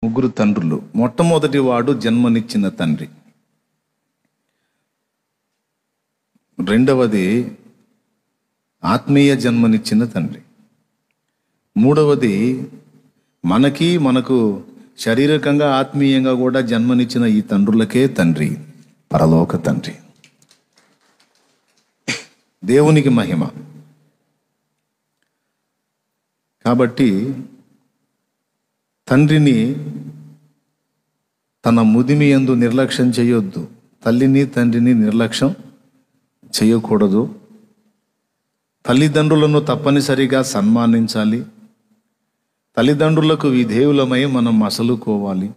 ముగ్గురు తండ్రులు. మొట్టమొదటి వాడు జన్మనిచ్చిన తండ్రి, రెండవది ఆత్మీయ జన్మనిచ్చిన తండ్రి, మూడవది మనకు శారీరకంగా ఆత్మీయంగా కూడా జన్మనిచ్చిన ఈ తండ్రులకే తండ్రి, పరలోక తండ్రి. దేవునికి మహిమ. కాబట్టి తండ్రిని తన ముదిమి యందు నిర్లక్ష్యం చేయొద్దు. తల్లిని తండ్రిని నిర్లక్ష్యం చేయకూడదు. తల్లిదండ్రులను తప్పనిసరిగా సన్మానించాలి. తల్లిదండ్రులకు విధేయులమై మనం మసలుకోవాలి.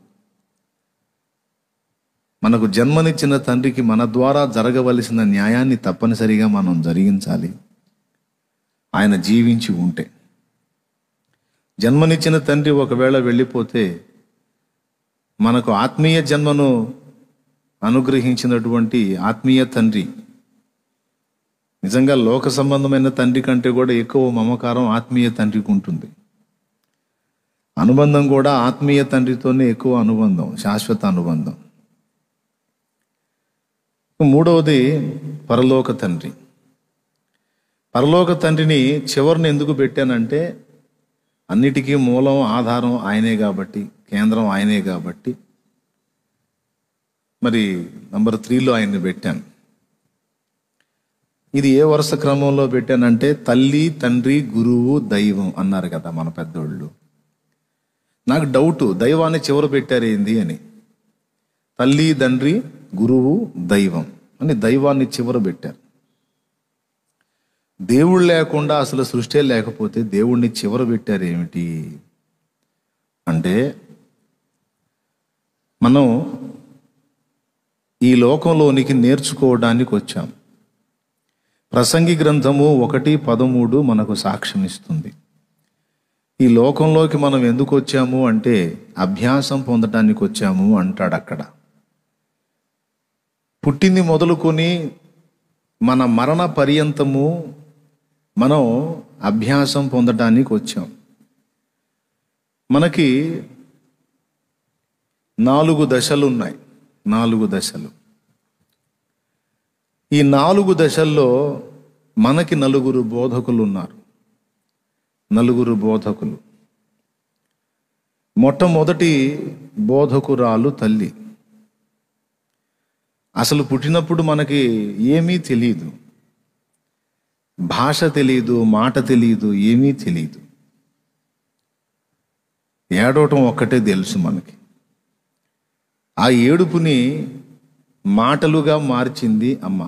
మనకు జన్మనిచ్చిన తండ్రికి మన ద్వారా జరగవలసిన న్యాయాన్ని తప్పనిసరిగా మనం జరిగించాలి, ఆయన జీవించి ఉంటే. జన్మనిచ్చిన తండ్రి ఒకవేళ వెళ్ళిపోతే మనకు ఆత్మీయ జన్మను అనుగ్రహించినటువంటి ఆత్మీయ తండ్రి, నిజంగా లోక సంబంధమైన తండ్రి కంటే కూడా ఎక్కువ మమకారం ఆత్మీయ తండ్రికి ఉంటుంది. అనుబంధం కూడా ఆత్మీయ తండ్రితోనే ఎక్కువ అనుబంధం, శాశ్వత అనుబంధం. మూడవది పరలోక తండ్రి. పరలోక తండ్రిని చివరిని ఎందుకు పెట్టానంటే, అన్నిటికీ మూలం ఆధారం ఆయనే కాబట్టి, కేంద్రం ఆయనే కాబట్టి మరి నంబర్ 3లో ఆయన్ని పెట్టాను. ఇది ఏ వరుస క్రమంలో పెట్టానంటే, తల్లి, తండ్రి, గురువు, దైవం అన్నారు కదా మన పెద్దోళ్ళు. నాకు డౌటు, దైవాన్ని చివర పెట్టారేంది అని. తల్లి, తండ్రి, గురువు, దైవం అని దైవాన్ని చివర పెట్టారు. దేవుడు లేకుండా అసలు సృష్టి లేకపోతే దేవుణ్ణి చివర పెట్టారు ఏమిటి అంటే, మనం ఈ లోకంలోనికి నేర్చుకోవడానికి వచ్చాం. ప్రసంగి గ్రంథము 1:13 మనకు సాక్ష్యం ఇస్తుంది. ఈ లోకంలోకి మనం ఎందుకు వచ్చాము అంటే అభ్యాసం పొందడానికి వచ్చాము అంటాడు అక్కడ. పుట్టింది మొదలుకొని మన మరణ పర్యంతము మనం అభ్యాసం పొందడానికి వచ్చాం. మనకి 4 దశలు ఉన్నాయి. 4 దశలు. ఈ 4 దశల్లో మనకి 4 బోధకులు ఉన్నారు. 4 బోధకులు. మొట్టమొదటి బోధకురాలు తల్లి. అసలు పుట్టినప్పుడు మనకి ఏమీ తెలియదు, భాష తెలియదు, మాట తెలియదు, ఏమీ తెలియదు. ఏడవటం ఒక్కటే తెలుసు మనకి. ఆ ఏడుపుని మాటలుగా మార్చింది అమ్మ.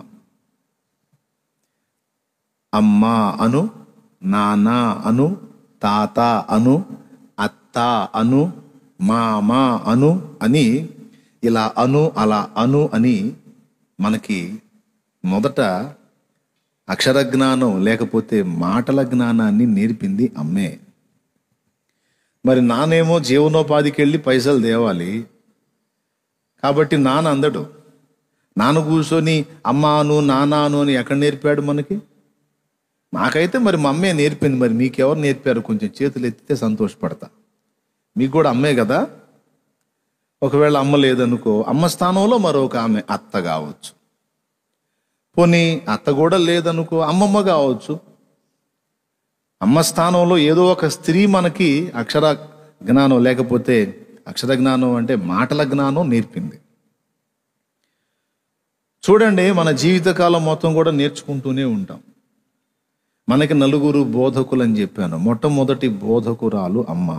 అమ్మ అను, నాన్న అను, తాత అను, అత్త అను, మామ అను అని, ఇలా అను అలా అను అని మనకి మొదట అక్షర జ్ఞానం లేకపోతే మాటల జ్ఞానాన్ని నేర్పింది అమ్మే. మరి నానేమో జీవనోపాధికి వెళ్ళి పైసలు తేవాలి కాబట్టి నాన్న అందడు. నాన్న కూర్చొని అమ్మాను నాన్నాను అని ఎక్కడ నేర్పాడు మనకి? నాకైతే మరి మా అమ్మే నేర్పింది. మరి మీకెవరు నేర్పారు? కొంచెం చేతులు ఎత్తితే సంతోషపడతా. మీకు కూడా అమ్మే కదా. ఒకవేళ అమ్మ లేదనుకో, అమ్మ స్థానంలో మరొక ఆమె అత్త కావచ్చు. పోనీ అత్త కూడా లేదనుకో, అమ్మమ్మ కావచ్చు. అమ్మ స్థానంలో ఏదో ఒక స్త్రీ మనకి అక్షర జ్ఞానం లేకపోతే అక్షర జ్ఞానం అంటే మాటల జ్ఞానం నేర్పింది. చూడండి, మన జీవితకాలం మొత్తం కూడా నేర్చుకుంటూనే ఉంటాం. మనకి 4 బోధకులు అని చెప్పాను. మొట్టమొదటి బోధకురాలు అమ్మ.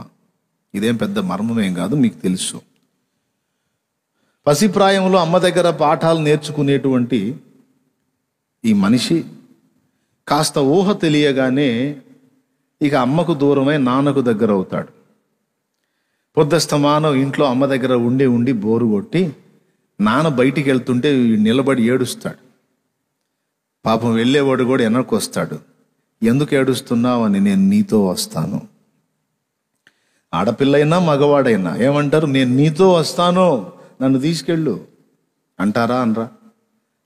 ఇదేం పెద్ద మర్మమేం కాదు, మీకు తెలుసు. పసిప్రాయంలో అమ్మ దగ్గర పాఠాలు నేర్చుకునేటువంటి ఈ మనిషి కాస్త ఊహ తెలియగానే ఇక అమ్మకు దూరమై నాన్నకు దగ్గర అవుతాడు. పొద్దస్తమానం ఇంట్లో అమ్మ దగ్గర ఉండి బోరు కొట్టి నాన్న బయటికి వెళ్తుంటే నిలబడి ఏడుస్తాడు. పాపం వెళ్ళేవాడు కూడా వెనక్కి వస్తాడు. ఎందుకు ఏడుస్తున్నావు అని, నేను నీతో వస్తాను. ఆడపిల్లైనా మగవాడైనా ఏమంటారు? నేను నీతో వస్తాను, నన్ను తీసుకెళ్ళు అంటారా? అనరా?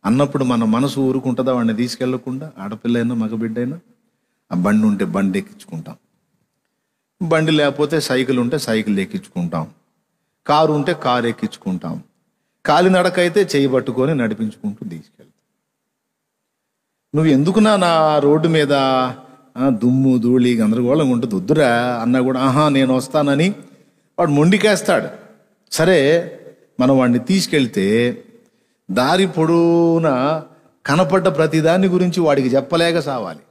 అన్నప్పుడు మన మనసు ఊరుకుంటుందా వాడిని తీసుకెళ్లకుండా? ఆడపిల్లైనా మగబిడ్డైనా ఆ బండి ఉంటే బండి ఎక్కించుకుంటాం, బండి లేకపోతే సైకిల్ ఉంటే సైకిల్ ఎక్కించుకుంటాం. కారు ఉంటే కారు ఎక్కించుకుంటాం, కాలినడక అయితే చేయి పట్టుకొని నడిపించుకుంటూ తీసుకెళ్తాం. నువ్వు ఎందుకున్నా నా రోడ్డు మీద దుమ్ము ధూళి గందరగోళంగా ఉంటుంది, వద్దురా అన్నా కూడా నేను వస్తానని వాడు మొండికేస్తాడు. సరే, మనం వాడిని తీసుకెళ్తే దారి పొడవునా కనపడ్డ ప్రతిదాని గురించి వాడికి చెప్పలేక సావాలి.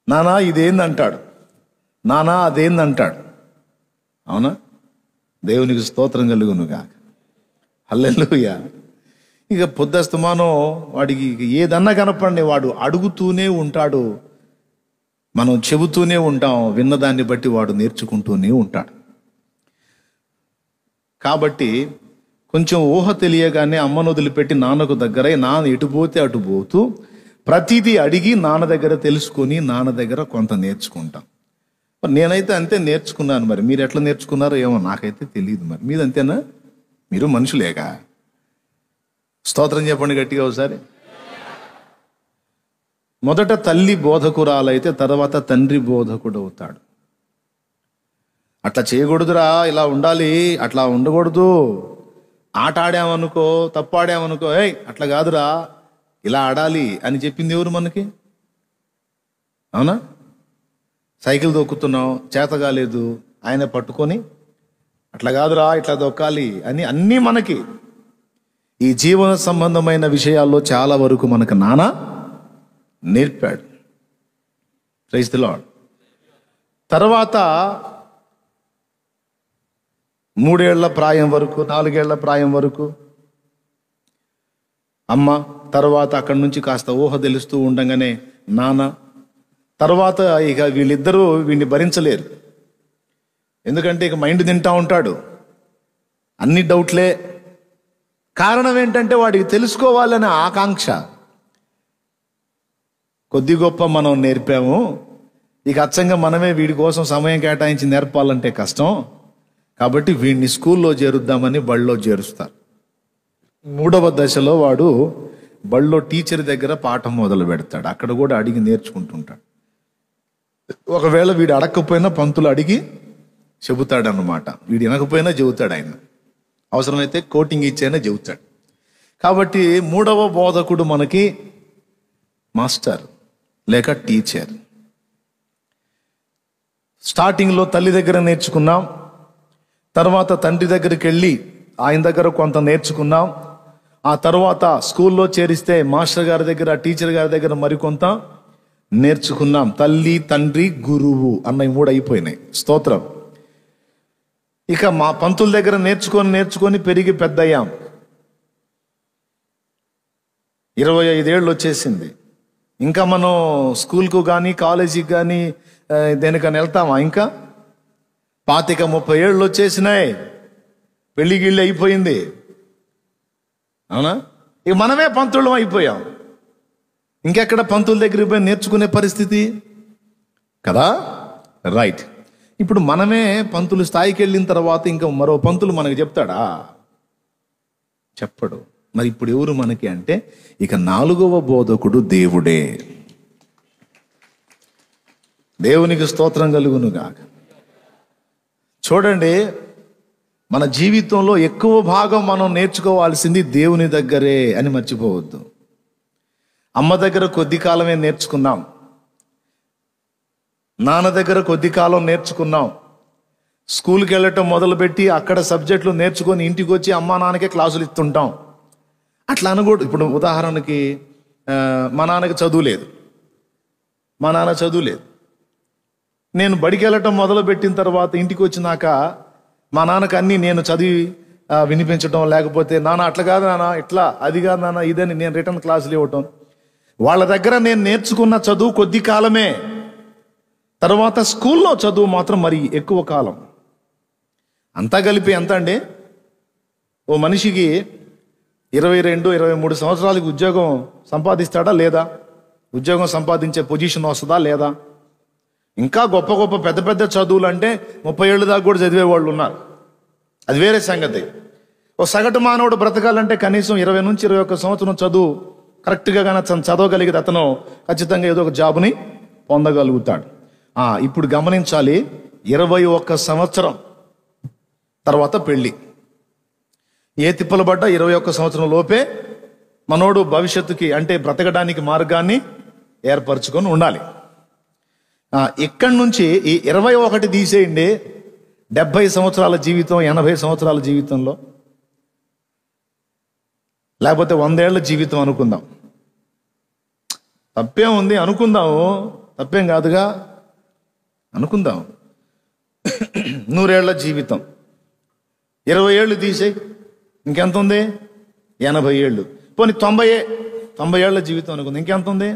నానా ఇదేందంటాడు, నానా అదేందంటాడు. అవునా? దేవునికి స్తోత్రం కలుగునుగా. హల్లెలూయా. ఇక పొద్దస్తమానం వాడికి ఏదన్నా కనపడండి, వాడు అడుగుతూనే ఉంటాడు, మనం చెబుతూనే ఉంటాం, విన్నదాన్ని బట్టి వాడు నేర్చుకుంటూనే ఉంటాడు. కాబట్టి కొంచెం ఊహ తెలియగానే అమ్మను వదిలిపెట్టి నాన్నకు దగ్గరై నాన్న ఎటు పోతే అటు పోతూ ప్రతిదీ అడిగి నాన్న దగ్గర తెలుసుకొని నాన్న దగ్గర కొంత నేర్చుకుంటాం. నేనైతే అంతే నేర్చుకున్నాను. మరి మీరు ఎట్లా నేర్చుకున్నారో ఏమో నాకైతే తెలియదు. మరి మీరు అంతేనా? మీరు మనుషులేగా? స్తోత్రం చెప్పండి గట్టిగా ఒకసారి. మొదట తల్లి బోధకురాలైతే తర్వాత తండ్రి బోధకుడు అవుతాడు. అట్లా చేయకూడదురా, ఇలా ఉండాలి, అట్లా ఉండకూడదు, ఆట ఆడామనుకో, తప్పాడామనుకో, అట్లా కాదురా, ఇలా ఆడాలి అని చెప్పింది ఎవరు మనకి? అవునా? సైకిల్ దొక్కుతున్నావు, చేత కాలేదు, ఆయన పట్టుకొని అట్లా కాదురా, ఇట్లా దొక్కాలి అని అన్నీ మనకి. ఈ జీవన సంబంధమైన విషయాల్లో చాలా వరకు మనకు నాన్న నేర్పాడు. Praise the lord. తర్వాత 3 ఏళ్ల ప్రాయం వరకు, 4 ఏళ్ల ప్రాయం వరకు అమ్మ, తర్వాత అక్కడి నుంచి కాస్త ఊహ తెలుస్తూ ఉండగానే నాన్న. తర్వాత ఇక వీళ్ళిద్దరూ వీడిని భరించలేరు. ఎందుకంటే ఇక మైండ్ తింటా ఉంటాడు, అన్ని డౌట్లే. కారణం ఏంటంటే వాడికి తెలుసుకోవాలనే ఆకాంక్ష. కొద్ది గొప్ప మనం నేర్పాము, ఇక అచ్చంగా మనమే వీడి కోసం సమయం కేటాయించి నేర్పాలంటే కష్టం. కాబట్టి వీడిని స్కూల్లో చేరుద్దామని బళ్ళో చేరుస్తారు. 3వ దశలో వాడు బళ్ళో టీచర్ దగ్గర పాఠం మొదలు పెడతాడు. అక్కడ కూడా అడిగి నేర్చుకుంటుంటాడు. ఒకవేళ వీడు అడగకపోయినా పంతులు అడిగి చెబుతాడన్నమాట. వీడు వినకపోయినా చెబుతాడు ఆయన. అవసరమైతే కోటింగ్ ఇచ్చైనా చెబుతాడు. కాబట్టి 3వ బోధకుడు మనకి మాస్టర్ లేక టీచర్. స్టార్టింగ్లో తల్లి దగ్గర నేర్చుకున్నాం, తర్వాత తండ్రి దగ్గరికి వెళ్ళి ఆయన దగ్గర కొంత నేర్చుకున్నాం. ఆ తర్వాత స్కూల్లో చేరిస్తే మాస్టర్ గారి దగ్గర, టీచర్ గారి దగ్గర మరికొంత నేర్చుకున్నాం. తల్లి, తండ్రి, గురువు అన్న 3 అయిపోయినాయి. స్తోత్రం. ఇక మా పంతుల దగ్గర నేర్చుకొని పెరిగి పెద్దయ్యాం. 25 ఏళ్ళు వచ్చేసింది. ఇంకా మనం స్కూల్కు కానీ కాలేజీకి కానీ దేనికని వెళ్తామా? ఇంకా 25-30 ఏళ్ళు వచ్చేసినాయి, పెళ్లి గిళ్ళి అయిపోయింది. అవునా? ఇక మనమే పంతులం అయిపోయాం. ఇంకెక్కడ పంతుల దగ్గరికి పోయి నేర్చుకునే పరిస్థితి కదా? రైట్. ఇప్పుడు మనమే పంతులు స్థాయికి వెళ్ళిన తర్వాత ఇంకా మరో పంతులు మనకు చెప్తాడా? చెప్పడు. మరి ఇప్పుడు ఎవరు మనకి అంటే ఇక 4వ బోధకుడు దేవుడే. దేవునికి స్తోత్రం కలుగునుగాక. చూడండి, మన జీవితంలో ఎక్కువ భాగం మనం నేర్చుకోవాల్సింది దేవుని దగ్గరే అని మర్చిపోవద్దు. అమ్మ దగ్గర కొద్ది కాలమే నేర్చుకున్నాం, నాన్న దగ్గర కొద్ది కాలం నేర్చుకున్నాం, స్కూల్కి వెళ్ళటం మొదలుపెట్టి అక్కడ సబ్జెక్టులు నేర్చుకొని ఇంటికి వచ్చి అమ్మా నాన్నకే క్లాసులు ఇస్తుంటాం. అట్లా అనకూడదు. ఇప్పుడు ఉదాహరణకి మా నాన్నకి చదువు లేదు, మా నాన్న చదువు లేదు. నేను బడికి వెళ్ళటం మొదలుపెట్టిన తర్వాత ఇంటికి వచ్చినాక మా నాన్నకు అన్నీ నేను చదివి వినిపించడం, లేకపోతే నాన్న అట్లా కాదు నాన్న, ఇట్లా, అది కాదు నాన్న, ఇదని నేను రిటర్న్ క్లాసులు ఇవ్వటం. వాళ్ళ దగ్గర నేను నేర్చుకున్న చదువు కొద్ది కాలమే, తర్వాత స్కూల్లో చదువు మాత్రం మరి ఎక్కువ కాలం. అంతా కలిపి ఎంత అండి? ఓ మనిషికి 22-23 సంవత్సరాలకి ఉద్యోగం సంపాదిస్తాడా లేదా? ఉద్యోగం సంపాదించే పొజిషన్ వస్తుందా లేదా? ఇంకా గొప్ప గొప్ప పెద్ద పెద్ద చదువులు అంటే 30 ఏళ్ళు దాకా కూడా చదివే వాళ్ళు ఉన్నారు, అది వేరే సంగతి. ఓ సగటు మానవుడు బ్రతకాలంటే కనీసం 20 నుంచి 21 సంవత్సరం చదువు కరెక్ట్గా కానీ చదవగలిగితే అతను ఖచ్చితంగా ఏదో ఒక జాబ్ని పొందగలుగుతాడు. ఇప్పుడు గమనించాలి, 21 సంవత్సరం తర్వాత పెళ్ళి. ఏ తిప్పలు పడ్డా 21 సంవత్సరం లోపే మనోడు భవిష్యత్తుకి అంటే బ్రతకడానికి మార్గాన్ని ఏర్పరచుకొని ఉండాలి. ఇక్కడి నుంచి ఈ 21 తీసేయండి, 70 సంవత్సరాల జీవితం, 80 సంవత్సరాల జీవితంలో, లేకపోతే 100 ఏళ్ల జీవితం అనుకుందాం. తప్పేం ఉంది అనుకుందాము, తప్పేం కాదుగా అనుకుందాం. 100 ఏళ్ల జీవితం, 20 ఏళ్ళు తీసేయి, ఇంకెంత ఉంది? 80 ఏళ్ళు. పోనీ 90 ఏళ్ల జీవితం అనుకుందాం, ఇంకెంత ఉంది?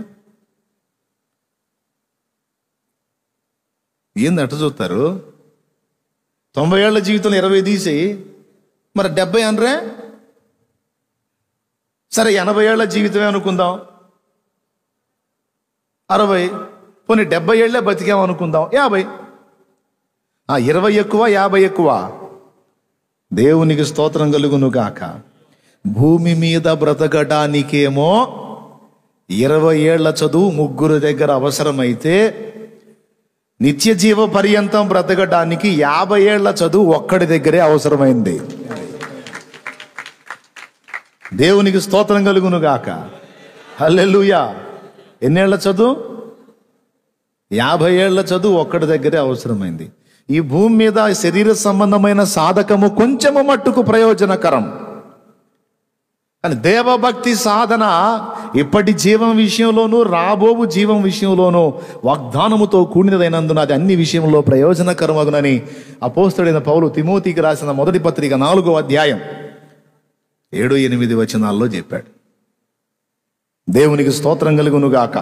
ఏంది అట్ట చూస్తారు? 90 ఏళ్ల జీవితంలో 20 తీసేయి, మరి 70 అనరే? సరే 80 ఏళ్ల జీవితమే అనుకుందాం, 60. పోనీ 70 ఏళ్లే బతికామనుకుందాం, 50. 20 ఎక్కువ 50 ఎక్కువ? దేవునికి స్తోత్రం కలుగును గాక. భూమి మీద బ్రతకడానికేమో 20 ఏళ్ల చదువు ముగ్గురు దగ్గర అవసరమైతే, నిత్య జీవ పర్యంతం బ్రతకడానికి 50 ఏళ్ల చదువు ఒక్కడి దగ్గరే అవసరమైంది. దేవునికి స్తోత్రం కలుగును గాక. హల్లెలూయా. ఎన్నేళ్ల చదువు? 50 ఏళ్ల చదువు ఒక్కడి దగ్గరే అవసరమైంది. ఈ భూమి మీద శరీర సంబంధమైన సాధకము కొంచెము మట్టుకు ప్రయోజనకరం, కానీ దేవభక్తి సాధన ఇప్పటి జీవం విషయంలోనూ రాబోవు జీవం విషయంలోనూ వాగ్దానముతో కూడినదైనందున అది అన్ని విషయంలో ప్రయోజనకరమగునని అపోస్తలుడైన పౌలు తిమోతికి రాసిన మొదటి పత్రిక 4వ అధ్యాయం 7-8 వచనాల్లో చెప్పాడు. దేవునికి స్తోత్రం కలుగును గాక.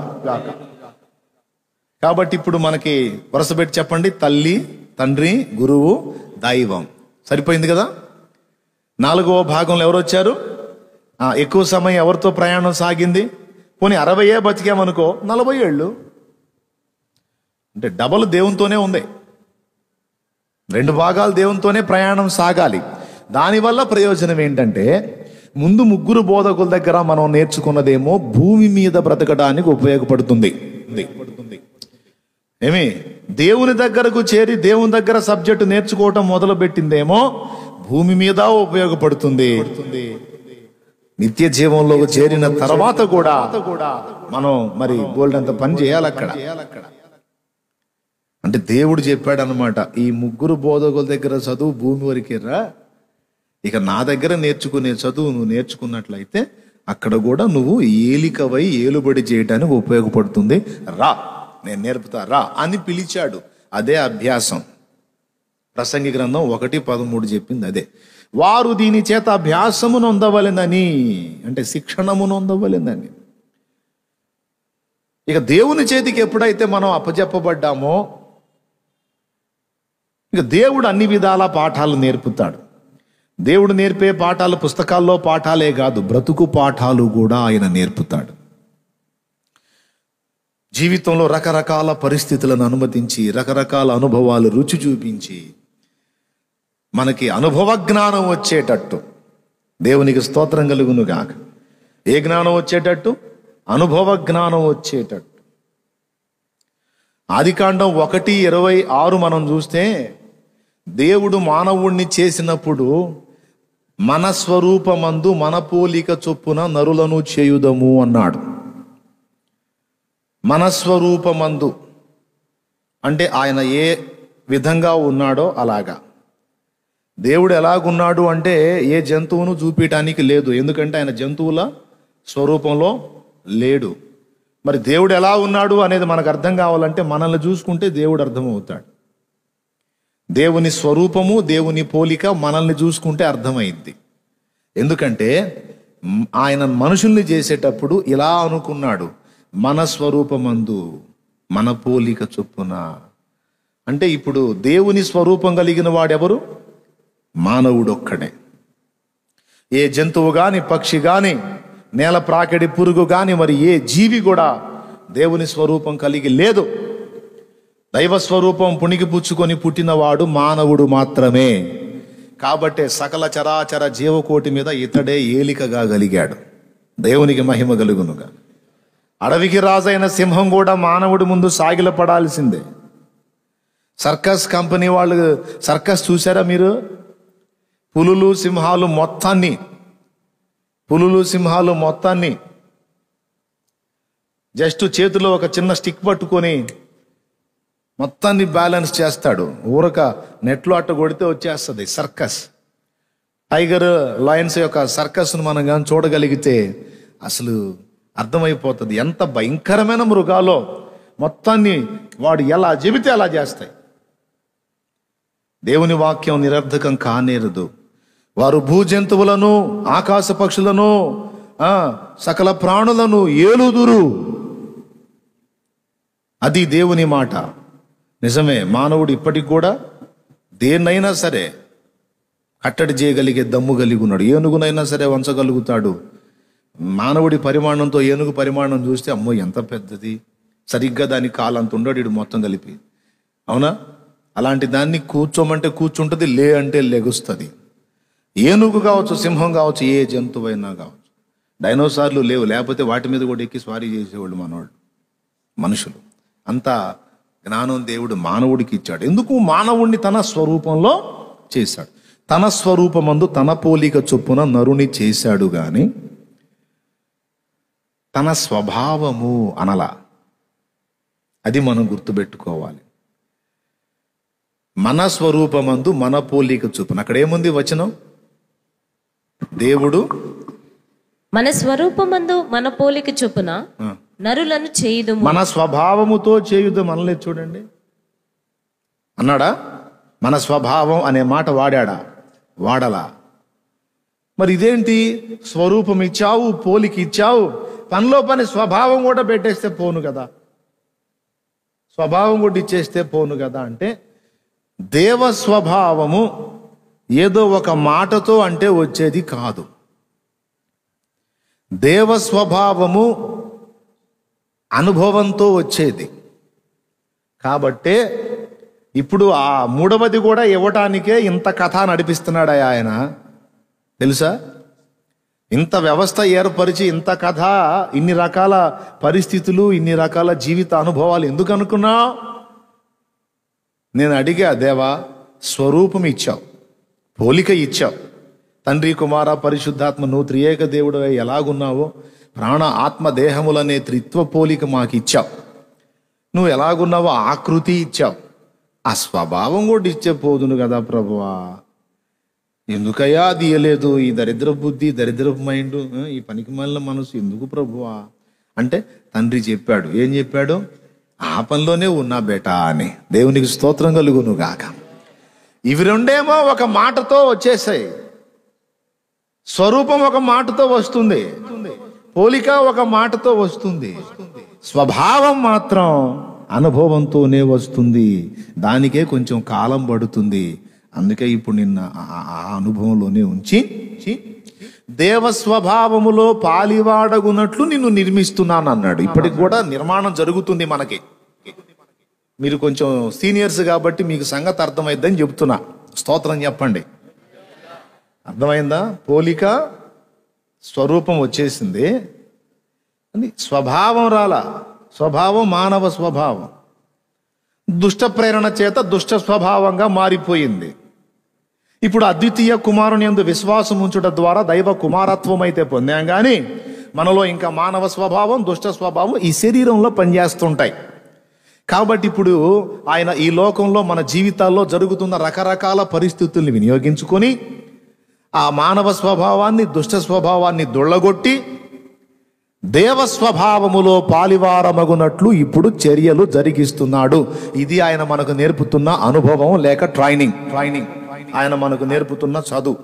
కాబట్టి ఇప్పుడు మనకి వరుసపెట్టి చెప్పండి: తల్లి, తండ్రి, గురువు, దైవం. సరిపోయింది కదా? 4వ భాగంలో ఎవరు వచ్చారు? ఎక్కువ సమయం ఎవరితో ప్రయాణం సాగింది? పోనీ 60 బతికామనుకో, 40 ఏళ్ళు అంటే డబల్ దేవునితోనే ఉంది. 2 భాగాలు దేవునితోనే ప్రయాణం సాగాలి. దానివల్ల ప్రయోజనం ఏంటంటే, ముందు ముగ్గురు బోధకుల దగ్గర మనం నేర్చుకున్నదేమో భూమి మీద బ్రతకడానికి ఉపయోగపడుతుంది. ఏమి దేవుని దగ్గరకు చేరి దేవుని దగ్గర సబ్జెక్టు నేర్చుకోవటం మొదలు పెట్టిందేమో భూమి మీద ఉపయోగపడుతుంది. నిత్య జీవంలో చేరిన తర్వాత కూడా మనం మరి గోల్డంత పని చేయాలి అక్కడ. అంటే దేవుడు చెప్పాడు అనమాట, ఈ ముగ్గురు బోధకుల దగ్గర చదువు భూమి వరకేరా, ఇక నా దగ్గర నేర్చుకునే చదువు నువ్వు నేర్చుకున్నట్లయితే అక్కడ కూడా నువ్వు ఏలికవై ఏలుబడి చేయడానికి ఉపయోగపడుతుంది, రా నేను నేర్పుతా రా అని పిలిచాడు. అదే అభ్యాసం. ప్రసంగి గ్రంథం 1:13 చెప్పింది అదే. వారు దీని చేత అభ్యాసము నొందవలెనని, అంటే శిక్షణము నొందవలెనని. ఇక దేవుని చేతికి ఎప్పుడైతే మనం అప్పచెప్పబడ్డామో, ఇక దేవుడు అన్ని విధాల పాఠాలు నేర్పుతాడు. దేవుడు నేర్పే పాఠాలు పుస్తకాల్లో పాఠాలే కాదు, బ్రతుకు పాఠాలు కూడా ఆయన నేర్పుతాడు. జీవితంలో రకరకాల పరిస్థితులను అనుమతించి, రకరకాల అనుభవాలు రుచి చూపించి, మనకి అనుభవ జ్ఞానం వచ్చేటట్టు, దేవునికి స్తోత్రం కలుగును గాక. ఏ జ్ఞానం వచ్చేటట్టు? అనుభవ జ్ఞానం వచ్చేటట్టు. ఆదికాండం 1:26 మనం చూస్తే, దేవుడు మానవుణ్ణి చేసినప్పుడు మన స్వరూపమందు మన పోలిక చొప్పున నరులను చేయుదము అన్నాడు. మన స్వరూపమందు అంటే ఆయన ఏ విధంగా ఉన్నాడో అలాగా. దేవుడు ఎలాగున్నాడు అంటే ఏ జంతువును చూపించడానికి లేదు, ఎందుకంటే ఆయన జంతువుల స్వరూపంలో లేడు. మరి దేవుడు ఎలా ఉన్నాడు అనేది మనకు అర్థం కావాలంటే మనల్ని చూసుకుంటే దేవుడు అర్థమవుతాడు. దేవుని స్వరూపము, దేవుని పోలిక మనల్ని చూసుకుంటే అర్థమైంది. ఎందుకంటే ఆయన మనుషుల్ని చేసేటప్పుడు ఇలా అనుకున్నాడు, మన స్వరూపమందు మన పోలిక చొప్పున. అంటే ఇప్పుడు దేవుని స్వరూపం కలిగిన వాడెవరు? మానవుడొక్కడే. ఏ జంతువు గాని, పక్షి గాని, నేల ప్రాకెడి పురుగు గాని, మరి ఏ జీవి కూడా దేవుని స్వరూపం కలిగి లేదు. దైవ స్వరూపం పుణికిపుచ్చుకొని పుట్టినవాడు మానవుడు మాత్రమే. కాబట్టే సకల చరాచర జీవకోటి మీద ఇతడే ఏలికగా కలిగాడు. దేవునికి మహిమ కలుగునుగా. అడవికి రాజైన సింహం కూడా మానవుడి ముందు సాగిలపడాల్సిందే. సర్కస్ కంపెనీ వాళ్ళు సర్కస్ చూసారా మీరు? పులులు సింహాలు మొత్తాన్ని జస్ట్ చేతిలో ఒక చిన్న స్టిక్ పట్టుకొని మొత్తాన్ని బ్యాలెన్స్ చేస్తాడు. ఊరక నెట్లో అట్ట కొడితే వచ్చేస్తుంది సర్కస్. టైగర్ లయన్స్ యొక్క సర్కస్ను మనం కానీ చూడగలిగితే అసలు అర్థమైపోతుంది ఎంత భయంకరమైన మృగాలో. మొత్తాన్ని వాడు ఎలా చెబితే అలా చేస్తాయి. దేవుని వాక్యం నిరర్ధకం కానేరదు. వారు భూజంతువులను, ఆకాశ పక్షులను, సకల ప్రాణులను ఏలుదురు. అది దేవుని మాట. నిజమే, మానవుడు ఇప్పటికి కూడా దేన్నైనా సరే కట్టడి చేయగలిగే దమ్ము కలిగి ఉన్నాడు. ఏనుగునైనా సరే వంచగలుగుతాడు. మానవుడి పరిమాణంతో ఏనుగు పరిమాణం చూస్తే అమ్మో ఎంత పెద్దది, సరిగ్గా దాని కాలంత ఉండడు ఇడు మొత్తం కలిపి. అవునా? అలాంటి దాన్ని కూర్చోమంటే కూర్చుంటుంది, లే అంటే లెగుస్తుంది. ఏనుగు కావచ్చు, సింహం కావచ్చు, ఏ జంతువైనా కావచ్చు. డైనోసార్లు లేవు, లేకపోతే వాటి మీద కూడా ఎక్కి స్వారీ చేసేవాళ్ళు మనవాళ్ళు, మనుషులు. అంత జ్ఞానం దేవుడు మానవుడికి ఇచ్చాడు. ఎందుకు? మానవుడిని తన స్వరూపంలో చేశాడు. తన స్వరూపమందు తన పోలిక చొప్పున నరుని చేశాడు గాని తన స్వభావము అనలా. అది మనం గుర్తుపెట్టుకోవాలి. మన స్వరూపమందు మన పోలిక చొప్పున. అక్కడ ఏముంది వచనం? దేవుడు మన స్వరూపమందు మన పోలిక చొప్పున నరులను చేయుదు. మన స్వభావముతో చేయుదు మనలే. చూడండి అన్నాడా? మన స్వభావం అనే మాట వాడలా. మరి ఇదేంటి? స్వరూపం ఇచ్చావు, పోలిక ఇచ్చావు, పనిలో పని స్వభావం కూడా పెట్టేస్తే పోను కదా, స్వభావం కూడా ఇచ్చేస్తే పోను కదా. అంటే దేవ స్వభావము ఏదో ఒక మాటతో అంటే వచ్చేది కాదు. దేవ స్వభావము అనుభవంతో వచ్చేది. కాబట్టే ఇప్పుడు ఆ మూడవది కూడా ఇవ్వటానికే ఇంత కథ నడిపిస్తున్నాడు ఆయన. తెలుసా? ఇంత వ్యవస్థ ఏర్పరిచి ఇంత కథ, ఇన్ని రకాల పరిస్థితులు, ఇన్ని రకాల జీవిత అనుభవాలు ఎందుకు అనుకున్నావు? నేను అడిగా, దేవా స్వరూపం ఇచ్చావు, పోలిక ఇచ్చావు, తండ్రి కుమార పరిశుద్ధాత్మ నువ్వు త్రియేక దేవుడు ఎలాగున్నావో ప్రాణ ఆత్మ దేహములనే త్రిత్వ పోలిక మాకు ఇచ్చావు. నువ్వు ఎలాగున్నావో ఆకృతి ఇచ్చావు, ఆ స్వభావం కూడా ఇచ్చే పోదును కదా ప్రభువా. ఎందుకయ్యా అది ఇయ్యలేదు? ఈ దరిద్ర బుద్ధి, దరిద్రపు మైండ్, ఈ పనికి మాలిన మనసు ఎందుకు ప్రభువా అంటే తండ్రి చెప్పాడు. ఏం చెప్పాడు? ఆ పనిలోనే ఉన్నా బేటా అని. దేవునికి స్తోత్రం కలుగును గాక. ఇవి రెండేమో ఒక మాటతో వచ్చేసాయి. స్వరూపం ఒక మాటతో వస్తుంది, పోలిక ఒక మాటతో వస్తుంది, స్వభావం మాత్రం అనుభవంతోనే వస్తుంది. దానికే కొంచెం కాలం పడుతుంది. అందుకే ఇప్పుడు నిన్న ఆ అనుభవంలోనే ఉంచి దేవ స్వభావములో పాలివాడగునట్లు నిన్ను నిర్మిస్తున్నాను అన్నాడు. ఇప్పటికి కూడా నిర్మాణం జరుగుతుంది మనకి. మీరు కొంచెం సీనియర్స్ కాబట్టి మీకు సంగతి అర్థమైందని చెప్తున్నా. స్తోత్రం చెప్పండి. అర్థమైందా? పోలిక స్వరూపం వచ్చేసింది, అని స్వభావం రాలా. స్వభావం మానవ స్వభావం దుష్ట ప్రేరణ చేత దుష్ట స్వభావంగా మారిపోయింది. ఇప్పుడు అద్వితీయ కుమారుని యందు విశ్వాసం ఉంచుట ద్వారా దైవ కుమారత్వం అయితే పొందాం, కానీ మనలో ఇంకా మానవ స్వభావం, దుష్ట స్వభావం ఈ శరీరంలో పనిచేస్తుంటాయి. కాబట్టి ఇప్పుడు ఆయన ఈ లోకంలో మన జీవితాల్లో జరుగుతున్న రకరకాల పరిస్థితుల్ని వినియోగించుకొని ఆ మానవ స్వభావాన్ని, దుష్ట స్వభావాన్ని దొళ్ళగొట్టి దేవ స్వభావములో పాలివారమగునట్లు ఇప్పుడు చర్యలు జరిగిస్తున్నాడు. ఇది ఆయన మనకు నేర్పుతున్న అనుభవం లేక ట్రైనింగ్. ఆయన మనకు నేర్పుతున్న చదువు.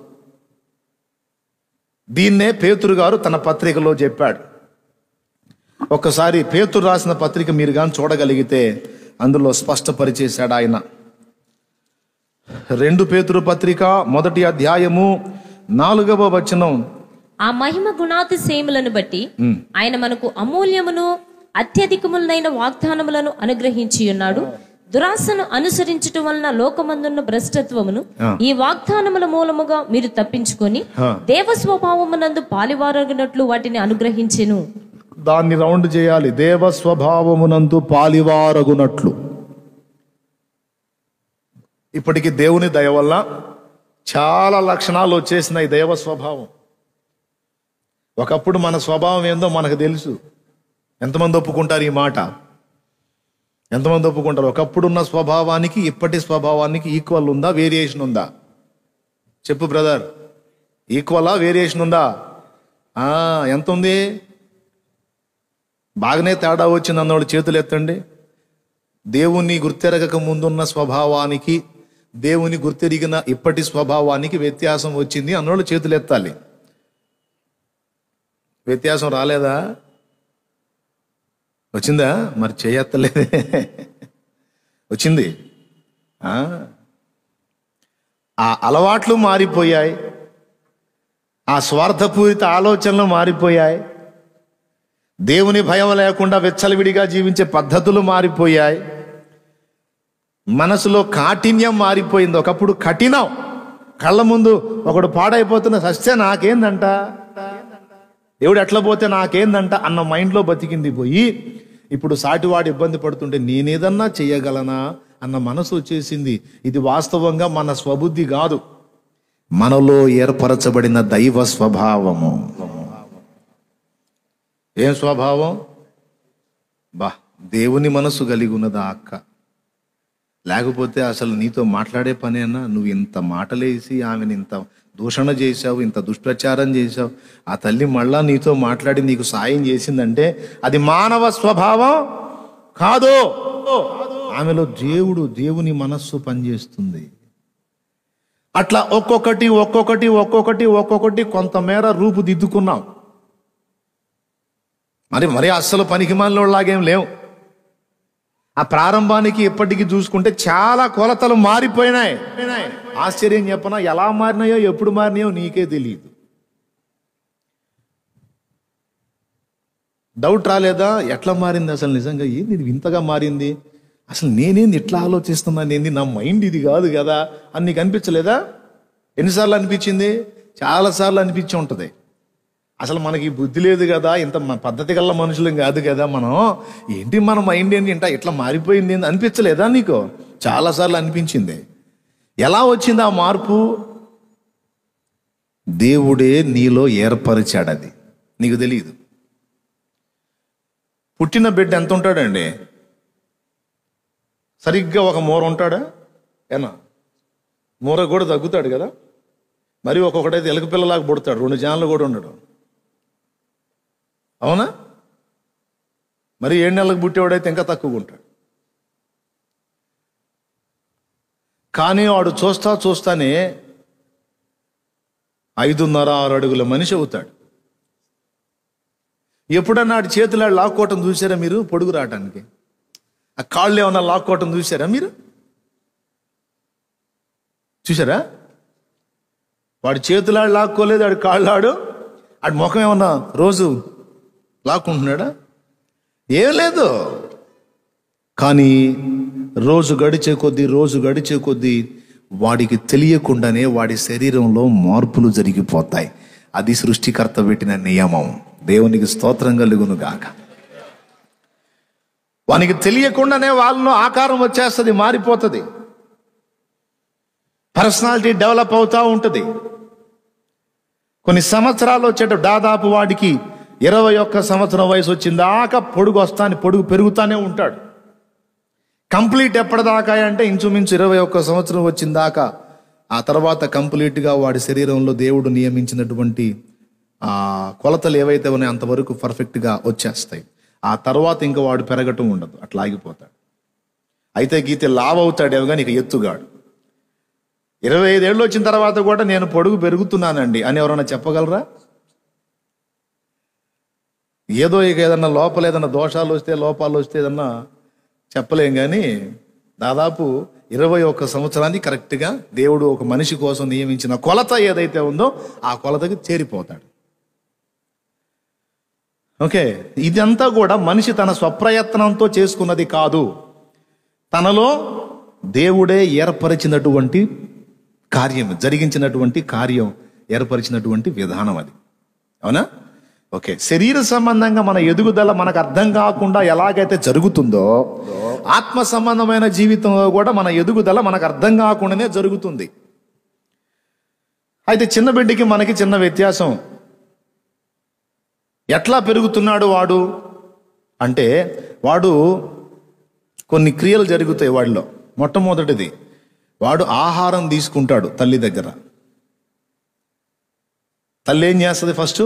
దీన్నే పేతురు గారు తన పత్రికలో చెప్పాడు. ఒక్కసారి పేతురు రాసిన పత్రిక మీరు కానీ చూడగలిగితే అందులో స్పష్టపరిచేశాడు ఆయన. 2 పేతురు పత్రిక 1వ అధ్యాయము 4వ వచనం. ఆ మహిమ గుణాతిశయములను బట్టి ఆయన మనకు అమూల్యమును అత్యధికములైన వాగ్దానములను అనుగ్రహించి ఉన్నాడు. దురాశను అనుసరించటం వలన లోకమందున్న భ్రష్టత్వమును ఈ వాగ్దానముల మూలముగా మీరు తప్పించుకొని దేవ స్వభావమునందు పాలివారగినట్లు వాటిని అనుగ్రహించెను. దాన్ని రౌండ్ చేయాలి. దేవ స్వభావమునందు పాలివారగునట్లు. ఇప్పటికి దేవుని దయ వల్ల చాలా లక్షణాలు వచ్చేసినాయి దైవ స్వభావం. ఒకప్పుడు మన స్వభావం ఏందో మనకు తెలుసు. ఎంతమంది ఒప్పుకుంటారు ఈ మాట? ఎంతమంది ఒప్పుకుంటారు? ఒకప్పుడున్న స్వభావానికి ఇప్పటి స్వభావానికి ఈక్వల్ ఉందా, వేరియేషన్ ఉందా? చెప్పు బ్రదర్, ఈక్వలా, వేరియేషన్ ఉందా? ఎంత ఉంది? బాగానే తేడా వచ్చింది అన్నోడు చేతులు ఎత్తండి. దేవుని గుర్తెరగక ముందున్న స్వభావానికి, దేవుని గుర్తెరిగిన ఇప్పటి స్వభావానికి వ్యత్యాసం వచ్చింది అన్నోళ్ళు చేతులు ఎత్తాలి. వ్యత్యాసం రాలేదా? వచ్చిందా? మరి చేయత్తలేదే. వచ్చింది. ఆ అలవాట్లు మారిపోయాయి, ఆ స్వార్థపూరిత ఆలోచనలు మారిపోయాయి, దేవుని భయం లేకుండా విచ్చలవిడిగా జీవించే పద్ధతులు మారిపోయాయి, మనసులో కాఠిన్యం మారిపోయింది. ఒకప్పుడు కఠినం, కళ్ళ ముందు ఒకడు పాడైపోతున్న సస్తే నాకేందంట, దేవుడు ఎట్లా పోతే నాకేందంట అన్న మైండ్లో బతికింది పోయి, ఇప్పుడు సాటివాడు ఇబ్బంది పడుతుంటే నేనేదన్నా చెయ్యగలనా అన్న మనసు వచ్చేసింది. ఇది వాస్తవంగా మన స్వబుద్ధి కాదు, మనలో ఏర్పరచబడిన దైవ స్వభావము. ఏం స్వభావం? దేవుని మనసు కలిగి ఉన్నదా అక్క? లేకపోతే అసలు నీతో మాట్లాడే పనేనా? నువ్వు ఇంత మాటలేసి ఆమెను ఇంత దూషణ చేశావు, ఇంత దుష్ప్రచారం చేశావు, ఆ తల్లి మళ్ళా నీతో మాట్లాడి నీకు సాయం చేసిందంటే అది మానవ స్వభావం కాదు. ఆమెలో దేవుని మనస్సు పనిచేస్తుంది. అట్లా ఒక్కొక్కటి కొంతమేర రూపుదిద్దుకున్నాం. మరి అస్సలు పనికిమాలినోళ్ళలాగేం లేవు. ఆ ప్రారంభానికి ఇప్పటికీ చూసుకుంటే చాలా కొలతలు మారిపోయినాయి. ఆశ్చర్యం చెప్పనా, ఎలా మారినాయో ఎప్పుడు మారినాయో నీకే తెలియదు. డౌట్ రాలేదా? ఎట్లా మారింది అసలు? నిజంగా ఏంది ఇది ఇంతగా మారింది? అసలు నేనేంది ఇట్లా ఆలోచిస్తున్నాను, ఏంది నా మైండ్ ఇది కాదు కదా అని నీకు అనిపించలేదా? ఎన్నిసార్లు అనిపించింది? చాలాసార్లు అనిపించి ఉంటుంది. అసలు మనకి బుద్ధి లేదు కదా, ఇంత పద్ధతి గల మనుషులం కాదు కదా మనం, ఏంటి మన మైండ్ ఏంటి ఇంట ఇట్లా మారిపోయింది అనిపించలేదా నీకు? చాలాసార్లు అనిపించింది. ఎలా వచ్చింది ఆ మార్పు? దేవుడే నీలో ఏర్పరిచాడు, అది నీకు తెలియదు. పుట్టిన బిడ్డ ఎంత ఉంటాడండి? సరిగ్గా ఒక మూర ఉంటాడా? ఏనా మూర కూడా తగ్గుతాడు కదా. మరి ఒక్కొక్కడైతే ఎలుక పిల్లలాగా పుడతాడు, 2 జాన్లు కూడా ఉండడు. అవునా? మరి 7 నెలలకు పుట్టేవాడైతే ఇంకా తక్కువగా ఉంటాడు. కానీ వాడు చూస్తానే 5.5-6 అడుగుల మనిషి అవుతాడు. ఎప్పుడన్నా వాడి చేతులు లాక్కోవటం చూసారా మీరు? పొడుగు రావటానికి ఆ కాళ్ళు ఏమన్నా లాక్కోవటం చూసారా మీరు? చూసారా? వాడి చేతులు లాక్కోలేదు, వాడి కాళ్ళాడు, వాడి ముఖం ఏమన్నా రోజు లాక్కుంటున్నాడా? ఏం లేదు. కానీ రోజు గడిచే కొద్దీ వాడికి తెలియకుండానే వాడి శరీరంలో మార్పులు జరిగిపోతాయి. అది సృష్టికర్త పెట్టిన నియమం. దేవునికి స్తోత్రం కలుగును గాక. వానికి తెలియకుండానే వాళ్ళలో ఆకారం వచ్చేస్తుంది, మారిపోతుంది, పర్సనాలిటీ డెవలప్ అవుతూ ఉంటుంది. కొన్ని సంవత్సరాలు వచ్చేట దాదాపు వాడికి 21 సంవత్సరం వయసు వచ్చిందాకా పొడుగు పెరుగుతానే ఉంటాడు. కంప్లీట్ ఎప్పటిదాకా అంటే ఇంచుమించు 21 సంవత్సరం వచ్చిందాకా. ఆ తర్వాత కంప్లీట్గా వాడి శరీరంలో దేవుడు నియమించినటువంటి కొలతలు ఏవైతే ఉన్నాయో అంతవరకు పర్ఫెక్ట్గా వచ్చేస్తాయి. ఆ తర్వాత ఇంకా వాడు పెరగటం ఉండదు, అట్లా ఆగిపోతాడు. అయితే గీతే లావ్ అవుతాడేమో కానీ ఇక ఎత్తుగాడు. 25 ఏళ్ళు వచ్చిన తర్వాత కూడా నేను పొడుగు పెరుగుతున్నానండి అని ఎవరైనా చెప్పగలరా? ఏదో ఇక ఏదన్నా ఏదన్నా దోషాలు వస్తే, లోపాలు వస్తే ఏదన్నా చెప్పలేం. కానీ దాదాపు 21 సంవత్సరానికి కరెక్ట్గా దేవుడు ఒక మనిషి కోసం నియమించిన కొలత ఏదైతే ఉందో ఆ కొలతకి చేరిపోతాడు. ఓకే, ఇదంతా కూడా మనిషి తన స్వప్రయత్నంతో చేసుకున్నది కాదు. తనలో దేవుడే ఏర్పరిచినటువంటి కార్యం, జరిగించినటువంటి కార్యం, ఏర్పరిచినటువంటి విధానం అది. అవునా? ఓకే, శరీర సంబంధంగా మన ఎదుగుదల మనకు అర్థం కాకుండా ఎలాగైతే జరుగుతుందో ఆత్మ సంబంధమైన జీవితంలో కూడా మన ఎదుగుదల మనకు అర్థం కాకుండానే జరుగుతుంది. అయితే చిన్న బిడ్డకి మనకి చిన్న వ్యత్యాసం. ఎట్లా పెరుగుతున్నాడు వాడు అంటే, వాడు కొన్ని క్రియలు జరుగుతాయి వాడిలో. మొట్టమొదటిది, వాడు ఆహారం తీసుకుంటాడు తల్లి దగ్గర. తల్లి ఏం చేస్తుంది? ఫస్ట్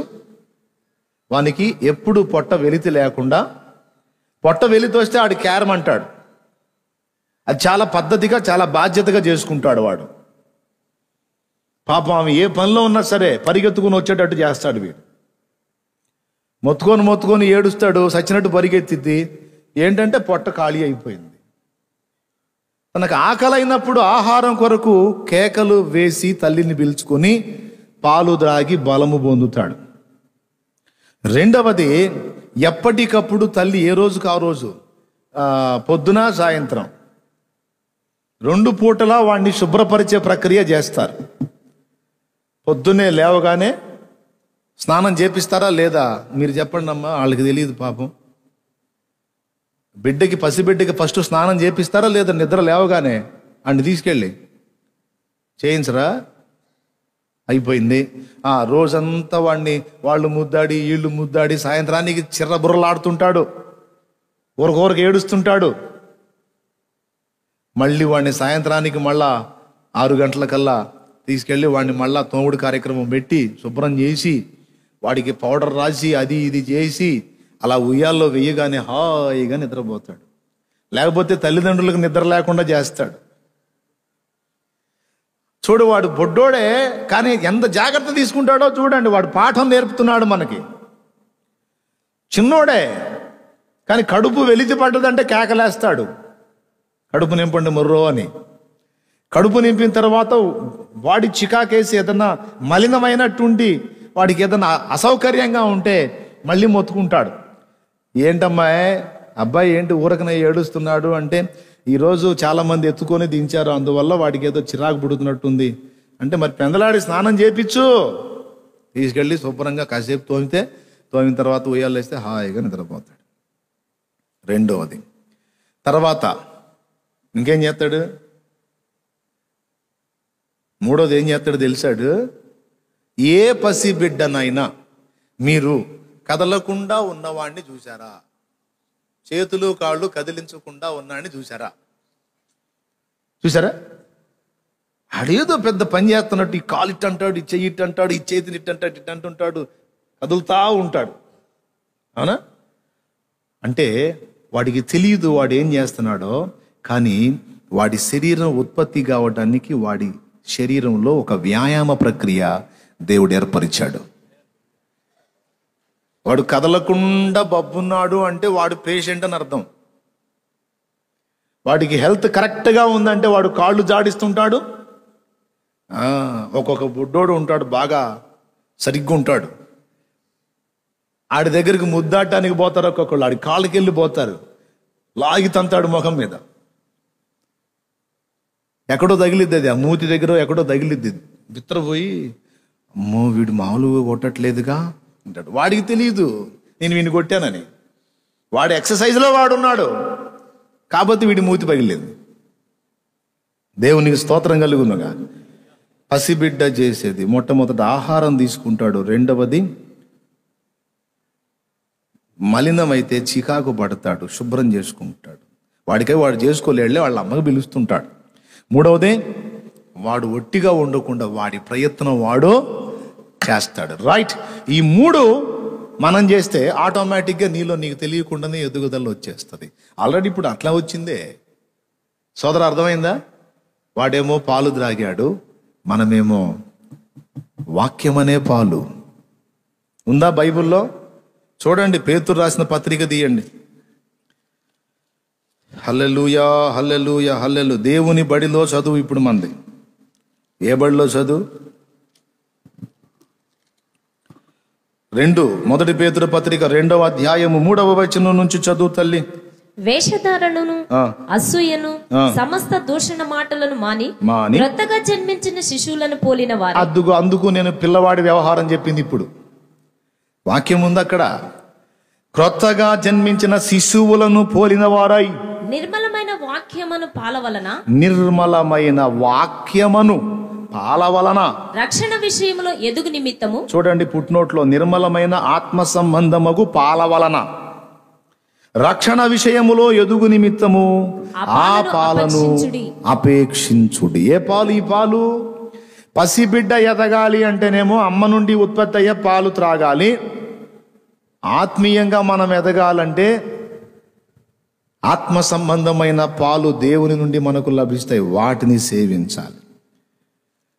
వానికి ఎప్పుడు పొట్ట వెలితి లేకుండా, పొట్ట వెలితి వస్తే ఆడు క్యారం అంటాడు. అది చాలా పద్ధతిగా, చాలా బాధ్యతగా చేసుకుంటాడు వాడు. పాపం ఆమె ఏ పనిలో ఉన్నా సరే పరిగెత్తుకుని వచ్చేటట్టు చేస్తాడు వీడు. మొత్తుకొని ఏడుస్తాడు, సచ్చినట్టు పరిగెత్తిద్ది. ఏంటంటే పొట్ట ఖాళీ అయిపోయింది. తనకు ఆకలి అయినప్పుడు ఆహారం కొరకు కేకలు వేసి తల్లిని పిలుచుకొని పాలు త్రాగి బలము పొందుతాడు. రెండవది, ఎప్పటికప్పుడు తల్లి ఏ రోజుకు ఆ రోజు పొద్దున సాయంత్రం 2 పూటలా వాడిని శుభ్రపరిచే ప్రక్రియ చేస్తారు. పొద్దున్నే లేవగానే స్నానం చేపిస్తారా లేదా మీరు చెప్పండి అమ్మా, వాళ్ళకి తెలియదు పాపం. పసిబిడ్డకి ఫస్ట్ స్నానం చేపిస్తారా లేదా నిద్ర లేవగానే? వాడిని తీసుకెళ్ళి చేయించరా? అయిపోయింది. రోజంతా వాళ్ళు ముద్దాడి వీళ్ళు ముద్దాడి సాయంత్రానికి చిర్రబుర్రలాడుతుంటాడు, ఊరకూరకు ఏడుస్తుంటాడు. మళ్ళీ వాడిని సాయంత్రానికి మళ్ళా 6 గంటలకల్లా తీసుకెళ్ళి వాడిని మళ్ళా తోముడు కార్యక్రమం పెట్టి శుభ్రం చేసి వాడికి పౌడర్ రాసి అది ఇది చేసి అలా ఉయ్యాల్లో వెయ్యగానే హాయిగా నిద్రపోతాడు. లేకపోతే తల్లిదండ్రులకు నిద్ర లేకుండా చేస్తాడు. చూడు, వాడు బొడ్డోడే కానీ ఎంత జాగ్రత్త తీసుకుంటాడో చూడండి. వాడు పాఠం నేర్పుతున్నాడు మనకి. చిన్నోడే కానీ కడుపు వెలితి పడ్డదంటే కేకలేస్తాడు, కడుపు నింపండి మొర్రో అని. కడుపు నింపిన తర్వాత వాడి చికాకేసి ఏదన్నా మలినమైనట్టుండి వాడికి ఏదన్నా అసౌకర్యంగా ఉంటే మళ్ళీ మొత్తుకుంటాడు. ఏంటమ్మా అబ్బాయి ఏంటి ఊరకనే ఏడుస్తున్నాడు అంటే, ఈరోజు చాలా మంది ఎత్తుకొని దించారు, అందువల్ల వాడికి ఏదో చిరాకు పుడుతున్నట్టుంది అంటే, మరి పెందలాడి స్నానం చేపించు, తీసుకెళ్ళి శుభ్రంగా కాసేపు తోమిన తర్వాత ఉయ్యాలు వేస్తే హాయిగా నిద్రపోతాడు. రెండవది, తర్వాత ఇంకేం చేస్తాడు? మూడోది ఏం చేస్తాడు తెలిసాడు? ఏ పసిబిడ్డనైనా మీరు కదలకుండా ఉన్నవాడిని చూసారా? చేతులు కాళ్ళు కదిలించకుండా ఉన్నాడిని చూసారా? అడేదో పెద్ద పని చేస్తున్నట్టు ఈ కాలు ఇట్ అంటాడు, ఈ చెయ్యి ఇట్ అంటాడు, ఈ చేతిని ఇట్ అంటాడు, ఇట్ అంటుంటాడు, కదులుతా ఉంటాడు. అవునా? అంటే వాడికి తెలియదు వాడు ఏం చేస్తున్నాడో, కానీ వాడి శరీరం ఉత్పత్తి కావడానికి వాడి శరీరంలో ఒక వ్యాయామ ప్రక్రియ దేవుడు ఏర్పరిచాడు. వాడు కదలకుండా బబ్బున్నాడు అంటే వాడు పేషెంట్ అని అర్థం. వాడికి హెల్త్ కరెక్ట్గా ఉందంటే వాడు కాళ్ళు జాడిస్తుంటాడు. ఒక్కొక్క బుడ్డోడు ఉంటాడు బాగా సరిగ్గా ఉంటాడు, ఆడి దగ్గరికి ముద్దాటానికి పోతారు ఒక్కొక్కళ్ళు, ఆడి కాళ్ళకి వెళ్ళి పోతారు, లాగి తంతాడు ముఖం మీద. ఎక్కడో తగిలిద్ది, అది ఆ మూతి దగ్గర ఎక్కడో తగిలిద్ది, బిత్తరపోయి అమ్మో వీడు మామూలుగా కొట్టట్లేదుగా అంటాడు. వాడికి తెలియదు నేను వీడిని కొట్టానని. వాడు ఎక్సర్సైజ్లో వాడున్నాడు కాబట్టి వీడి మూతి పగిలింది. దేవునికి స్తోత్రం కలుగునుగా. పసిబిడ్డ చేసేది మొట్టమొదటి ఆహారం తీసుకుంటాడు. రెండవది మలినమైతే చికాకు పడతాడు, శుభ్రం చేసుకుంటాడు. వాడికై వాడు చేసుకోలేళ్ళే వాళ్ళ అమ్మకి పిలుస్తుంటాడు. మూడవది వాడు ఒట్టిగా ఉండకుండా వాడి ప్రయత్నం వాడు చేస్తాడు. రైట్, ఈ 3 మనం చేస్తే ఆటోమేటిక్గా నీకు తెలియకుండానే ఎదుగుదల వచ్చేస్తుంది. ఆల్రెడీ ఇప్పుడు అట్లా వచ్చిందే సోదరు, అర్థమైందా? వాడేమో పాలు త్రాగాడు, మనమేమో వాక్యమనే పాలు. ఉందా బైబిల్లో? చూడండి, పేతురు రాసిన పత్రిక తీయండి. హల్లెలూయా హల్లెలూయా హల్లెలూయా. దేవుని బడిలో చదువు ఇప్పుడు మంది. ఏ బడిలో చదువు? 1 పేతురు పత్రిక 2వ అధ్యాయము 3వ వచనం నుంచి చదువు తల్లి. వేషధారణను, అసూయను, సమస్త దూషణ మాటలను మాని క్రొత్తగా జన్మించిన శిశువులను పోలిన వారు. అందుకు నేను పిల్లవాడి వ్యవహారం చెప్పింది. ఇప్పుడు వాక్యం ఉంది అక్కడ. క్రొత్తగా జన్మించిన శిశువులను పోలిన వారై నిర్మలమైన వాక్యమును పాల వలన రక్షణ విషయంలో ఎదుగు నిమిత్తము. చూడండి పుట్నోట్లో, నిర్మలమైన ఆత్మ సంబంధమగు పాల వలన రక్షణ విషయములో ఎదుగు నిమిత్తము ఆ పాలను అపేక్షించుడి. ఏ పాలు? ఈ పాలు పసిబిడ్డ ఎదగాలి అంటేనేమో అమ్మ నుండి ఉత్పత్తి అయ్యే పాలు త్రాగాలి. ఆత్మీయంగా మనం ఎదగాలంటే ఆత్మ సంబంధమైన పాలు దేవుని నుండి మనకు లభిస్తాయి, వాటిని సేవించాలి.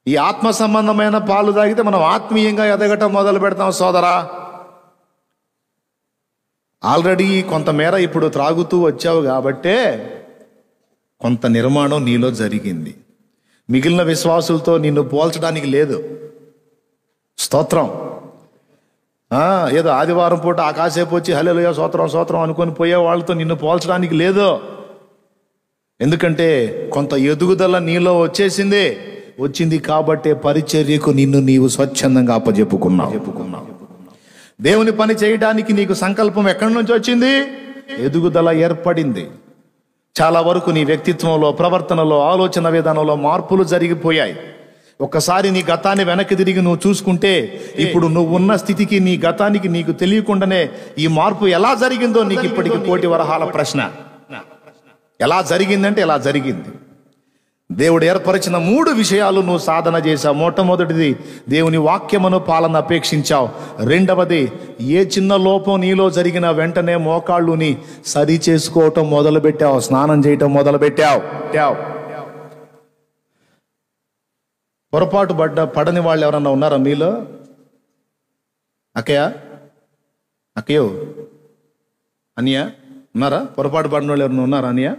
ఈ ఆత్మ సంబంధమైన పాలు తాగితే మనం ఆత్మీయంగా ఎదగటం మొదలు పెడతాం సోదరా. ఆల్రెడీ కొంతమేర ఇప్పుడు త్రాగుతూ వచ్చావు కాబట్టే కొంత నిర్మాణం నీలో జరిగింది. మిగిలిన విశ్వాసులతో నిన్ను పోల్చడానికి లేదు. స్తోత్రం. ఏదో ఆదివారం పూట ఆకాశేపు వచ్చి హల్లెలూయా స్తోత్రం స్తోత్రం అనుకొని పోయే వాళ్ళతో నిన్ను పోల్చడానికి లేదు. ఎందుకంటే కొంత ఎదుగుదల నీలో వచ్చింది కాబట్టే పరిచర్యకు నిన్ను నీవు స్వచ్ఛందంగా అప్పజెప్పుకున్నావు. దేవుని పని చేయడానికి నీకు సంకల్పం ఎక్కడి నుంచి వచ్చింది? ఎదుగుదల ఏర్పడింది. చాలా వరకు నీ వ్యక్తిత్వంలో, ప్రవర్తనలో, ఆలోచన విధానంలో మార్పులు జరిగిపోయాయి. ఒక్కసారి నీ గతాన్ని వెనక్కి తిరిగి నువ్వు చూసుకుంటే ఇప్పుడు నువ్వు ఉన్న స్థితికి, నీ గతానికి నీకు తెలియకుండానే ఈ మార్పు ఎలా జరిగిందో నీకు ఇప్పటికి కోటి వరహాల ప్రశ్న. ఎలా జరిగిందంటే ఎలా జరిగింది. దేవుడు ఏర్పరిచిన 3 విషయాలు నువ్వు సాధన చేశావు. మొట్టమొదటిది దేవుని వాక్యమును పాలన అపేక్షించావు. రెండవది ఏ చిన్న లోపం నీలో జరిగిన వెంటనే మోకాళ్ళుని సరి చేసుకోవటం మొదలుపెట్టావు, స్నానం చేయటం మొదలుపెట్టావు. పొరపాటు పడని వాళ్ళు ఎవరన్నా ఉన్నారా మీలో? అక్కయ్యో అనియా ఉన్నారా? పొరపాటు పడిన వాళ్ళు ఎవరన్నా ఉన్నారా అనియా?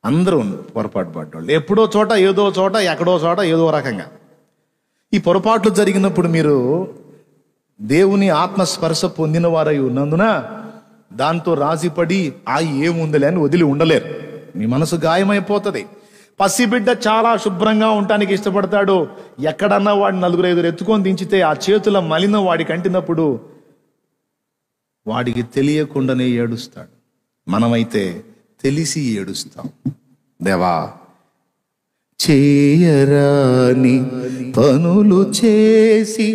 అందరూ పొరపాటు పడ్డవాళ్ళు. ఎప్పుడో చోట, ఏదో చోట, ఎక్కడో చోట, ఏదో రకంగా. ఈ పొరపాట్లు జరిగినప్పుడు మీరు దేవుని ఆత్మస్పర్శ పొందిన వారై ఉన్నందున దాంతో రాజీపడి ఏముందిలే అని వదిలి ఉండలేరు. మీ మనసు గాయమైపోతుంది. పసిబిడ్డ చాలా శుభ్రంగా ఉండటానికి ఇష్టపడతాడు. ఎక్కడన్నా వాడిని 4-5 ఎత్తుకొని దించితే ఆ చేతుల మలినం వాడికి అంటినప్పుడు వాడికి తెలియకుండానే ఏడుస్తాడు. మనమైతే తెలిసి ఏడుస్తాం. దేవా, చేయరాని పనులు చేసి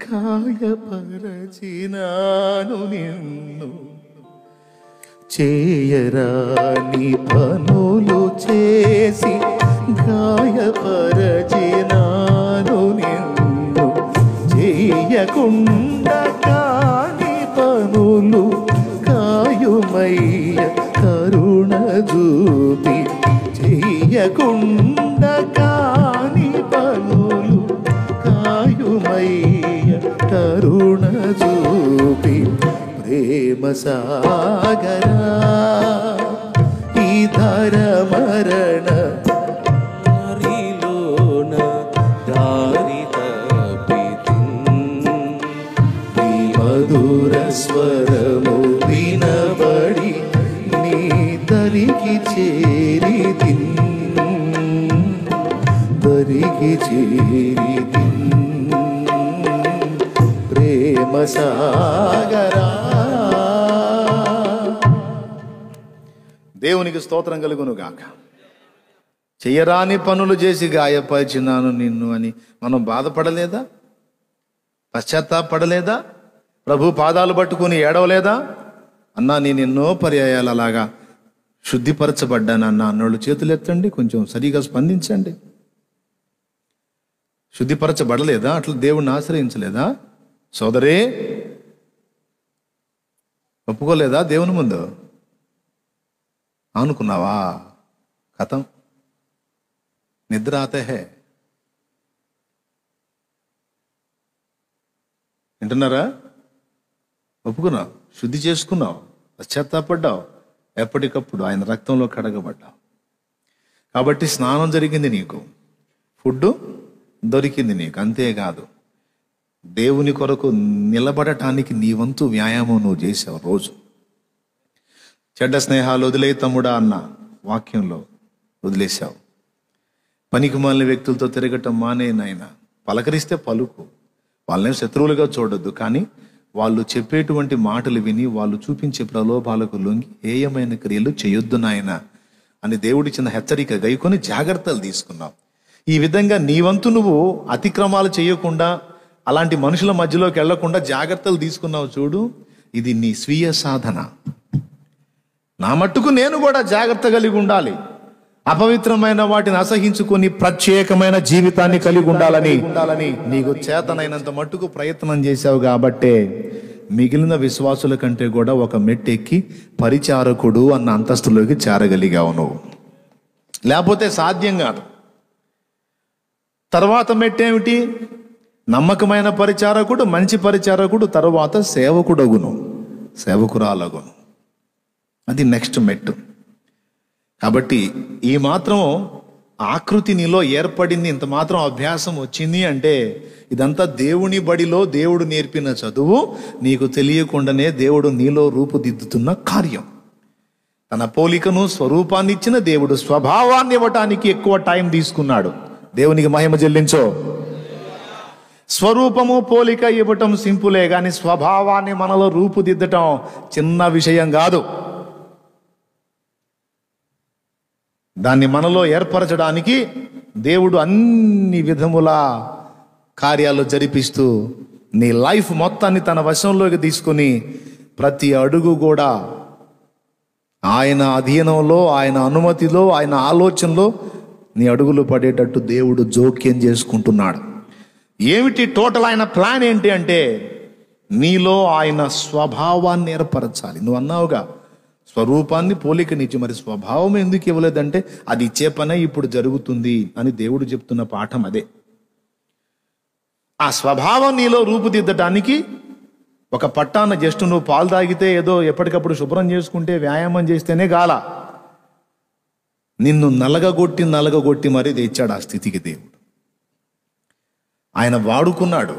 గాయపరచినాను నిన్ను, చేయరాని పనులు చేసి గాయపరచినాను నిన్ను, చేయకుండా కాని పనులు కాయుమయ్య కరుణ చూపి, చెయ్యకుండా కాని పనులు కాయుమయ్య కరుణ చూపి, ప్రేమ సాగరా ఈ ధర మరణ మధుర స్వరము వినబడి నీ దరికి చేరి ప్రేమ సాగరా. దేవునికి స్తోత్రం కలుగును గాక. చెయ్యరాని పనులు చేసి గాయపరిచినాను నిన్ను అని మనం బాధపడలేదా? పశ్చాత్తాపడలేదా? ప్రభు పాదాలు పట్టుకుని ఏడవలేదా? అన్నా నేను ఎన్నో పర్యాయాలు అలాగా శుద్ధిపరచబడ్డానన్న అన్నోళ్ళు చేతులు ఎత్తండి, కొంచెం సరిగా స్పందించండి. శుద్ధిపరచబడలేదా? అట్లా దేవుణ్ణి ఆశ్రయించలేదా? సోదరే, ఒప్పుకోలేదా దేవుని ముందు? అనుకున్నావా? కథం నిద్ర ఆతే హే. వింటున్నారా? ఒప్పుకున్నావు, శుద్ధి చేసుకున్నావు, పశ్చాత్తాపడ్డావు, ఎప్పటికప్పుడు ఆయన రక్తంలో కడగబడ్డావు. కాబట్టి స్నానం జరిగింది నీకు, ఫుడ్ దొరికింది నీకు. అంతేకాదు దేవుని కొరకు నిలబడటానికి నీ వంతు వ్యాయామం నువ్వు చేసావు. రోజు చెడ్డ స్నేహాలు వదిలే తమ్ముడా అన్న వాక్యంలో వదిలేశావు. పనికి మాలిన వ్యక్తులతో తిరగటం మానే నాయనా. పలకరిస్తే పలుకు, వాళ్ళని శత్రువులుగా చూడొద్దు, కానీ వాళ్ళు చెప్పేటువంటి మాటలు విని వాళ్ళు చూపించే ప్రలోభాలకు లొంగి హేయమైన క్రియలు చేయొద్దు నాయన అని దేవుడిచ్చిన హెచ్చరిక గైకొని జాగ్రత్తలు తీసుకున్నావు. ఈ విధంగా నీ వంతు నువ్వు అతిక్రమాలు చేయకుండా, అలాంటి మనుషుల మధ్యలోకి వెళ్లకుండా జాగ్రత్తలు తీసుకున్నావు చూడు, ఇది నీ స్వీయ సాధన. నా మట్టుకు నేను కూడా జాగ్రత్త కలిగి ఉండాలి, అపవిత్రమైన వాటిని అసహించుకొని ప్రత్యేకమైన జీవితాన్ని కలిగి ఉండాలని నీకు చేతనైనంత మట్టుకు ప్రయత్నం చేశావు కాబట్టే మిగిలిన విశ్వాసుల కంటే కూడా ఒక మెట్టెక్కి పరిచారకుడు అన్న అంతస్తులోకి చేరగలిగావు నువ్వు. లేకపోతే సాధ్యం కాదు. తర్వాత మెట్టేమిటి? నమ్మకమైన పరిచారకుడు, మంచి పరిచారకుడు, తరువాత సేవకుడగును, సేవకురాలగును. అది నెక్స్ట్ మెట్టు. కాబట్టి ఈ మాత్రం ఆకృతి నీలో ఏర్పడింది, ఇంత మాత్రం అభ్యాసం వచ్చింది అంటే ఇదంతా దేవుని బడిలో దేవుడు నేర్పిన చదువు, నీకు తెలియకుండానే దేవుడు నీలో రూపుదిద్దుతున్న కార్యం. తన పోలికను స్వరూపాన్ని ఇచ్చిన దేవుడు స్వభావాన్ని ఇవ్వటానికి ఎక్కువ టైం తీసుకున్నాడు. దేవునికి మహిమ చెల్లించో. స్వరూపము పోలిక ఇవ్వటం సింపులే, కానీ స్వభావాన్ని మనలో రూపుదిద్దటం చిన్న విషయం కాదు. దాన్ని మనలో ఏర్పరచడానికి దేవుడు అన్ని విధముల కార్యాలు జరిపిస్తూ నీ లైఫ్ మొత్తాన్ని తన వశంలోకి తీసుకుని ప్రతి అడుగు కూడా ఆయన అధీనంలో, ఆయన అనుమతిలో, ఆయన ఆలోచనలో నీ అడుగులు పడేటట్టు దేవుడు జోక్యం చేసుకుంటున్నాడు. ఏమిటి టోటల్ ఆయన ప్లాన్ ఏంటి అంటే నీలో ఆయన స్వభావాన్ని ఏర్పరచాలి. నువ్వు అన్నావుగా స్వరూపాన్ని పోలికనిచ్చి, మరి స్వభావం ఎందుకు ఇవ్వలేదంటే అది ఇచ్చే పనే ఇప్పుడు జరుగుతుంది అని దేవుడు చెప్తున్న పాఠం అదే. ఆ స్వభావం నీలో రూపుదిద్దటానికి ఒక పట్టాన జస్ట్ నువ్వు పాలు తాగితే ఏదో ఎప్పటికప్పుడు శుభ్రం చేసుకుంటే వ్యాయామం చేస్తేనే గాల, నిన్ను నలగగొట్టి మరీ తెచ్చాడు ఆ స్థితికి దేవుడు. ఆయన వాడుకున్నాడు.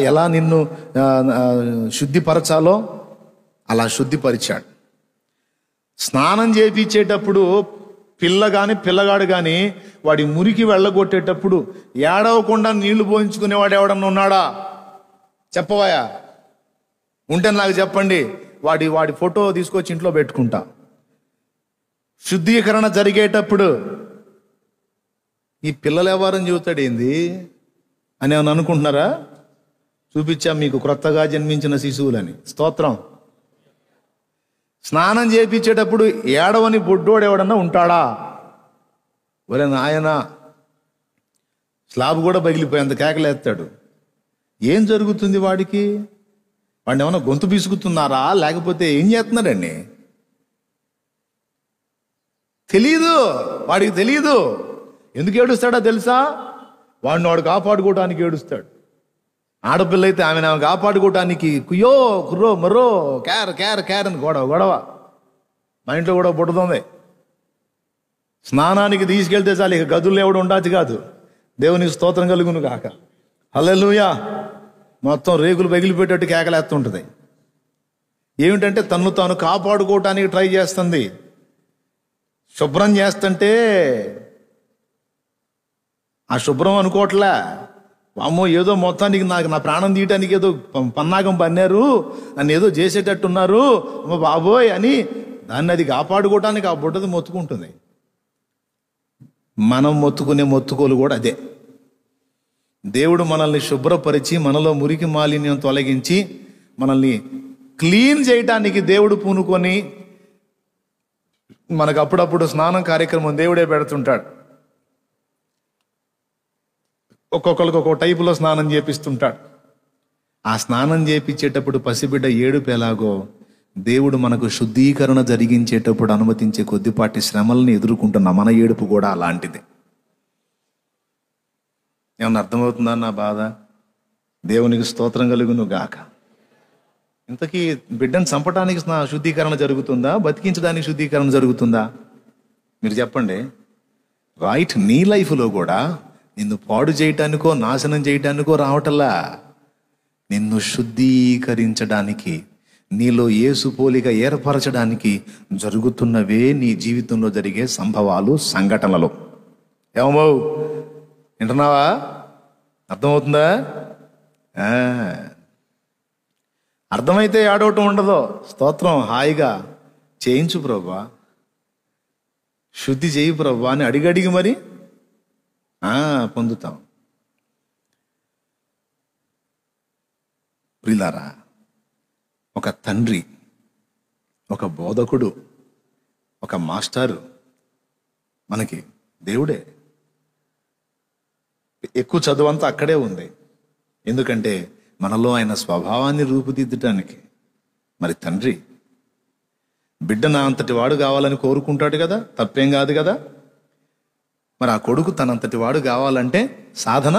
ఎలా నిన్ను శుద్ధిపరచాలో అలా శుద్ధిపరిచాడు. స్నానం చేయించేటప్పుడు పిల్లగాడు కానీ వాడి మురికి వెళ్ళగొట్టేటప్పుడు ఏడవకుండా నీళ్లు పోయించుకునేవాడు ఎవడన్నా ఉన్నాడా? చెప్పవాయా? ఉంటే నాకు చెప్పండి. వాడి ఫోటో తీసుకొచ్చి ఇంట్లో పెట్టుకుంటా. శుద్ధీకరణ జరిగేటప్పుడు ఈ పిల్లలు ఎవరని చెబుతాడు ఏంది అని ఏమన్నా అనుకుంటున్నారా? చూపించా మీకు క్రొత్తగా జన్మించిన శిశువులని. స్తోత్రం. స్నానం చేయించేటప్పుడు ఏడవని బొడ్డోడు ఎవడన్నా ఉంటాడా? ఒరే నాయన, స్లాబ్ కూడా పగిలిపోయేంత కేకలేస్తాడు. ఏం జరుగుతుంది వాడికి? వాడిని ఏమన్నా గొంతు పీసుకుతున్నారా లేకపోతే ఏం చేస్తున్నాడండి? వాడికి తెలియదు. ఎందుకు ఏడుస్తాడో తెలుసా? వాడు కాపాడుకోవడానికి ఏడుస్తాడు. ఆడపిల్ల అయితే ఆమె కాపాడుకోవటానికి కుయ్యో కుర్రో మర్రో క్యార్ అని గొడవ. మా ఇంట్లో కూడా పుట్టుతుంది. స్నానానికి తీసుకెళ్తే చాలు, ఇక గదుల్లో ఎవడు ఉండదు కాదు. దేవునికి స్తోత్రం కలుగును కాక. హల్లెలూయా. మొత్తం రేకులు పగిలిపెట్టేట్టు కేకలేస్తుంటుంది. ఏమిటంటే తను తాను కాపాడుకోవటానికి ట్రై చేస్తుంది. శుభ్రం చేస్తుంటే ఆ శుభ్రం అనుకోవట్లే. అమ్మో ఏదో మొత్తానికి నా ప్రాణం తీయటానికి ఏదో పన్నాగం పన్నారు, నన్ను ఏదో చేసేటట్టున్నారు, అమ్మ బాబోయ్ అని దాన్ని అది కాపాడుకోవటానికి ఆ బుడ్డది మొత్తుకుంటుంది. మనం మొత్తుకునే మొత్తుకోలు కూడా అదే. దేవుడు మనల్ని శుభ్రపరిచి మనలో మురికి మాలిన్యం తొలగించి మనల్ని క్లీన్ చేయటానికి దేవుడు పూనుకొని మనకు అప్పుడప్పుడు స్నానం కార్యక్రమం దేవుడే పెడుతుంటాడు. ఒక్కొక్కరికి ఒక్కొక్క టైపులో స్నానం చేపిస్తుంటాడు. ఆ స్నానం చేపించేటప్పుడు పసిబిడ్డ ఏడుపు ఎలాగో దేవుడు మనకు శుద్ధీకరణ జరిగించేటప్పుడు అనుమతించే కొద్దిపాటి శ్రమల్ని ఎదుర్కొంటున్న మన ఏడుపు కూడా అలాంటిది. ఏమన్నా అర్థమవుతుందా నా బాధ? దేవునికి స్తోత్రం కలుగును గాక. ఇంతకీ బిడ్డను చంపడానికి శుద్ధీకరణ జరుగుతుందా, బతికించడానికి శుద్ధీకరణ జరుగుతుందా? మీరు చెప్పండి. రైట్, నీ లైఫ్లో కూడా నిన్ను పాడు చేయటానికో నాశనం చేయటానికో రావటల్లా, నిన్ను శుద్ధీకరించడానికి, నీలో యేసు పోలిక ఏర్పరచడానికి జరుగుతున్నవే నీ జీవితంలో జరిగే సంభవాలు, సంఘటనలు. ఏమో వింటున్నావా? అర్థమవుతుందా? అర్థమైతే ఆడవటం ఉండదు. స్తోత్రం. హాయిగా చేయించు ప్రభా, శుద్ధి చేయి ప్రభా అని అడిగి మరి పొందుతాం. ప్రియులారా, ఒక తండ్రి, ఒక బోధకుడు, ఒక మాస్టారు మనకి దేవుడే. ఎక్కువ చదువు అంతా అక్కడే ఉంది. ఎందుకంటే మనలో ఆయన స్వభావాన్ని రూపుదిద్దటానికి. మరి తండ్రి బిడ్డ నా అంతటి వాడు కావాలని కోరుకుంటాడు కదా, తప్పేం కాదు కదా. మరి ఆ కొడుకు తనంతటి వాడు కావాలంటే సాధన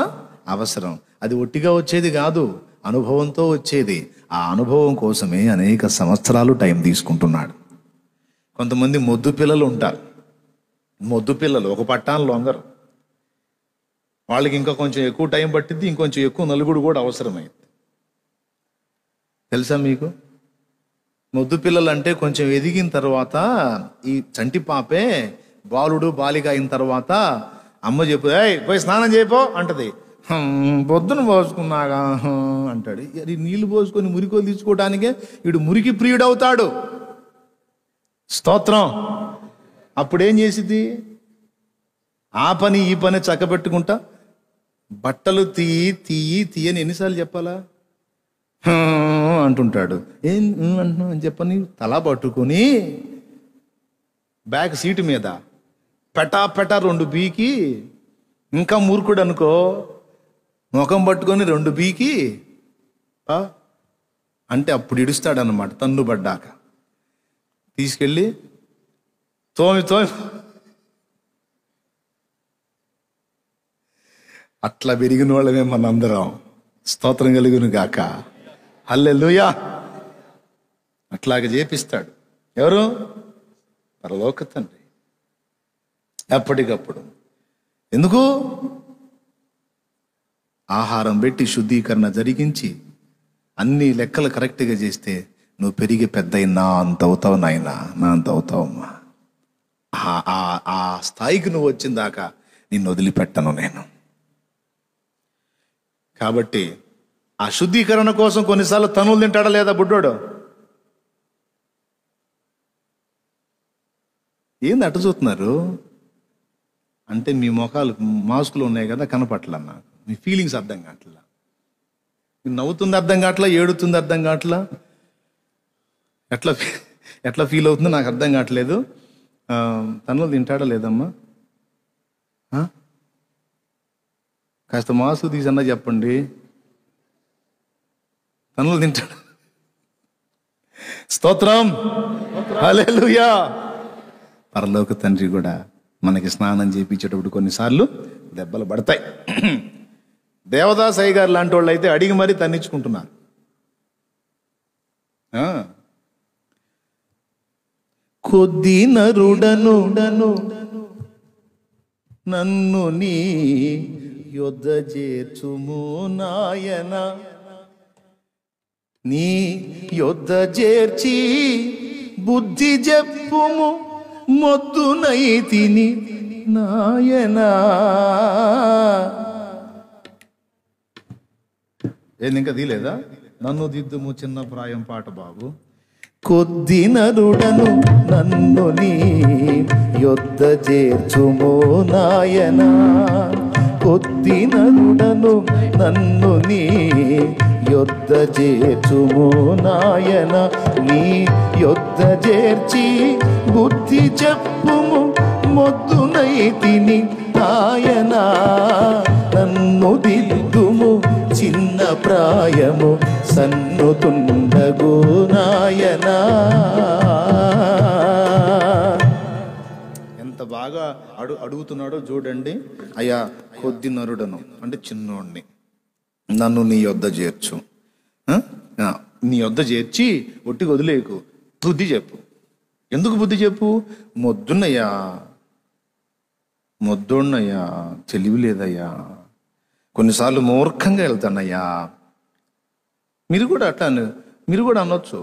అవసరం. అది ఒట్టిగా వచ్చేది కాదు, అనుభవంతో వచ్చేది. ఆ అనుభవం కోసమే అనేక సంవత్సరాలు టైం తీసుకుంటున్నాడు. కొంతమంది మొద్దు పిల్లలు ఉంటారు. మొద్దు పిల్లలు ఒక పట్టాను లొంగరు. వాళ్ళకి ఇంకా కొంచెం ఎక్కువ టైం పట్టిద్ది, ఇంకొంచెం ఎక్కువ నలుగుడు కూడా అవసరమైంది. తెలుసా మీకు? మొద్దు పిల్లలు అంటే కొంచెం ఎదిగిన తర్వాత, ఈ చంటి పాపే బాలుడు బాలిక అయిన తర్వాత అమ్మ చెప్పు, పోయి స్నానం చేయపో అంటది. పొద్దున పోసుకున్నాగా అంటాడు. నీళ్లు పోసుకొని మురికోలు తీసుకోవడానికే వీడు మురికి ప్రియుడవుతాడు. స్తోత్రం. అప్పుడేం చేసిద్ది? ఆ పని ఈ పని చక్కబెట్టుకుంటా బట్టలు తీయని ఎన్నిసార్లు చెప్పాలా అంటుంటాడు. ఏం అంటున్నావు అని చెప్పని తల పట్టుకొని బ్యాక్ సీటు మీద పెటా 2 బీకి, ఇంకా మూర్ఖుడు అనుకో ముఖం పట్టుకొని 2 బీకి అంటే అప్పుడు ఇడుస్తాడనమాట. తన్ను పడ్డాక తీసుకెళ్ళి తోమి అట్లా పెరిగిన వాళ్ళమే మనందరం. స్తోత్రం కలుగును గాక. హల్లెలూయా. అట్లాగే చేపిస్తాడు. ఎవరు? పరలోక తండ్రి. ఎప్పటికప్పుడు. ఎందుకు? ఆహారం పెట్టి శుద్ధీకరణ జరిగించి అన్ని లెక్కలు కరెక్ట్గా చేస్తే నువ్వు పెరిగి పెద్ద నా అంత అవుతావు నాయనా, నా అంత అవుతావమ్మా. ఆ స్థాయికి నువ్వు వచ్చిన దాకా నిన్ను వదిలిపెట్టను నేను. కాబట్టి ఆ శుద్ధీకరణ కోసం కొన్నిసార్లు తనులు తింటాడా లేదా బుడ్డోడు? ఏంది అటు చూస్తున్నారు అంటే మీ ముఖాలు మాస్కులు ఉన్నాయి కదా, కనపట్ల నాకు. మీ ఫీలింగ్స్ అర్థం కావట్లా. నవ్వుతుంది అర్థం కావట్లా, ఏడుతుంది అర్థం కావట్లా, ఎట్లా ఫీల్ అవుతుందో నాకు అర్థం కావట్లేదు. తనులు తింటాడా లేదమ్మా? కాస్త మాస్క్ తీసన్నా చెప్పండి. తనులు తింటాడు. స్తోత్రం. హల్లెలూయా. పరలోక తండ్రి కూడా మనకి స్నానం చేయించేటప్పుడు కొన్నిసార్లు దెబ్బలు పడతాయి. దేవదాసయ్య గారు లాంటి వాళ్ళు అయితే అడిగి మరీ తన్నించుకుంటున్నారు. కొద్ది నరుడను నన్ను నీ యొద్ద చేర్చుము నాయన, నీ యొద్ద చేర్చి బుద్ధి చెప్పుము మొద్దునైతిని నాయనా. ఏంది ఇంకా తీలేదా? నన్ను దిద్దుము చిన్న ప్రాయం పాట బాబు. కొద్ది నరుడను నన్ను నీ యొద్ద చేర్చుమో నాయనా, కొద్ది నరుడను నన్ను నీ యొద్ద చేర్చుమో నాయన, నీ యొద్ద చేర్చి బుద్ధి చెప్పుము మొద్దునైతిని నాయనా. నన్ను దిద్దుము చిన్న ప్రాయము సన్నుతుండగు నాయనా. ఎంత బాగా అడుగుతున్నాడో చూడండి. అయ్యా కొద్ది నరుడను అంటే చిన్నోడిని, నన్ను నీ యొద్ద చేర్చు, నీ యొద్ద చేర్చి ఒట్టికి వదిలేకు, బుద్ధి చెప్పు. ఎందుకు బుద్ధి చెప్పు? మొద్దున్నయ్యా, తెలివి లేదయ్యా, కొన్నిసార్లు మూర్ఖంగా వెళ్తానయ్యా. మీరు కూడా అనొచ్చు,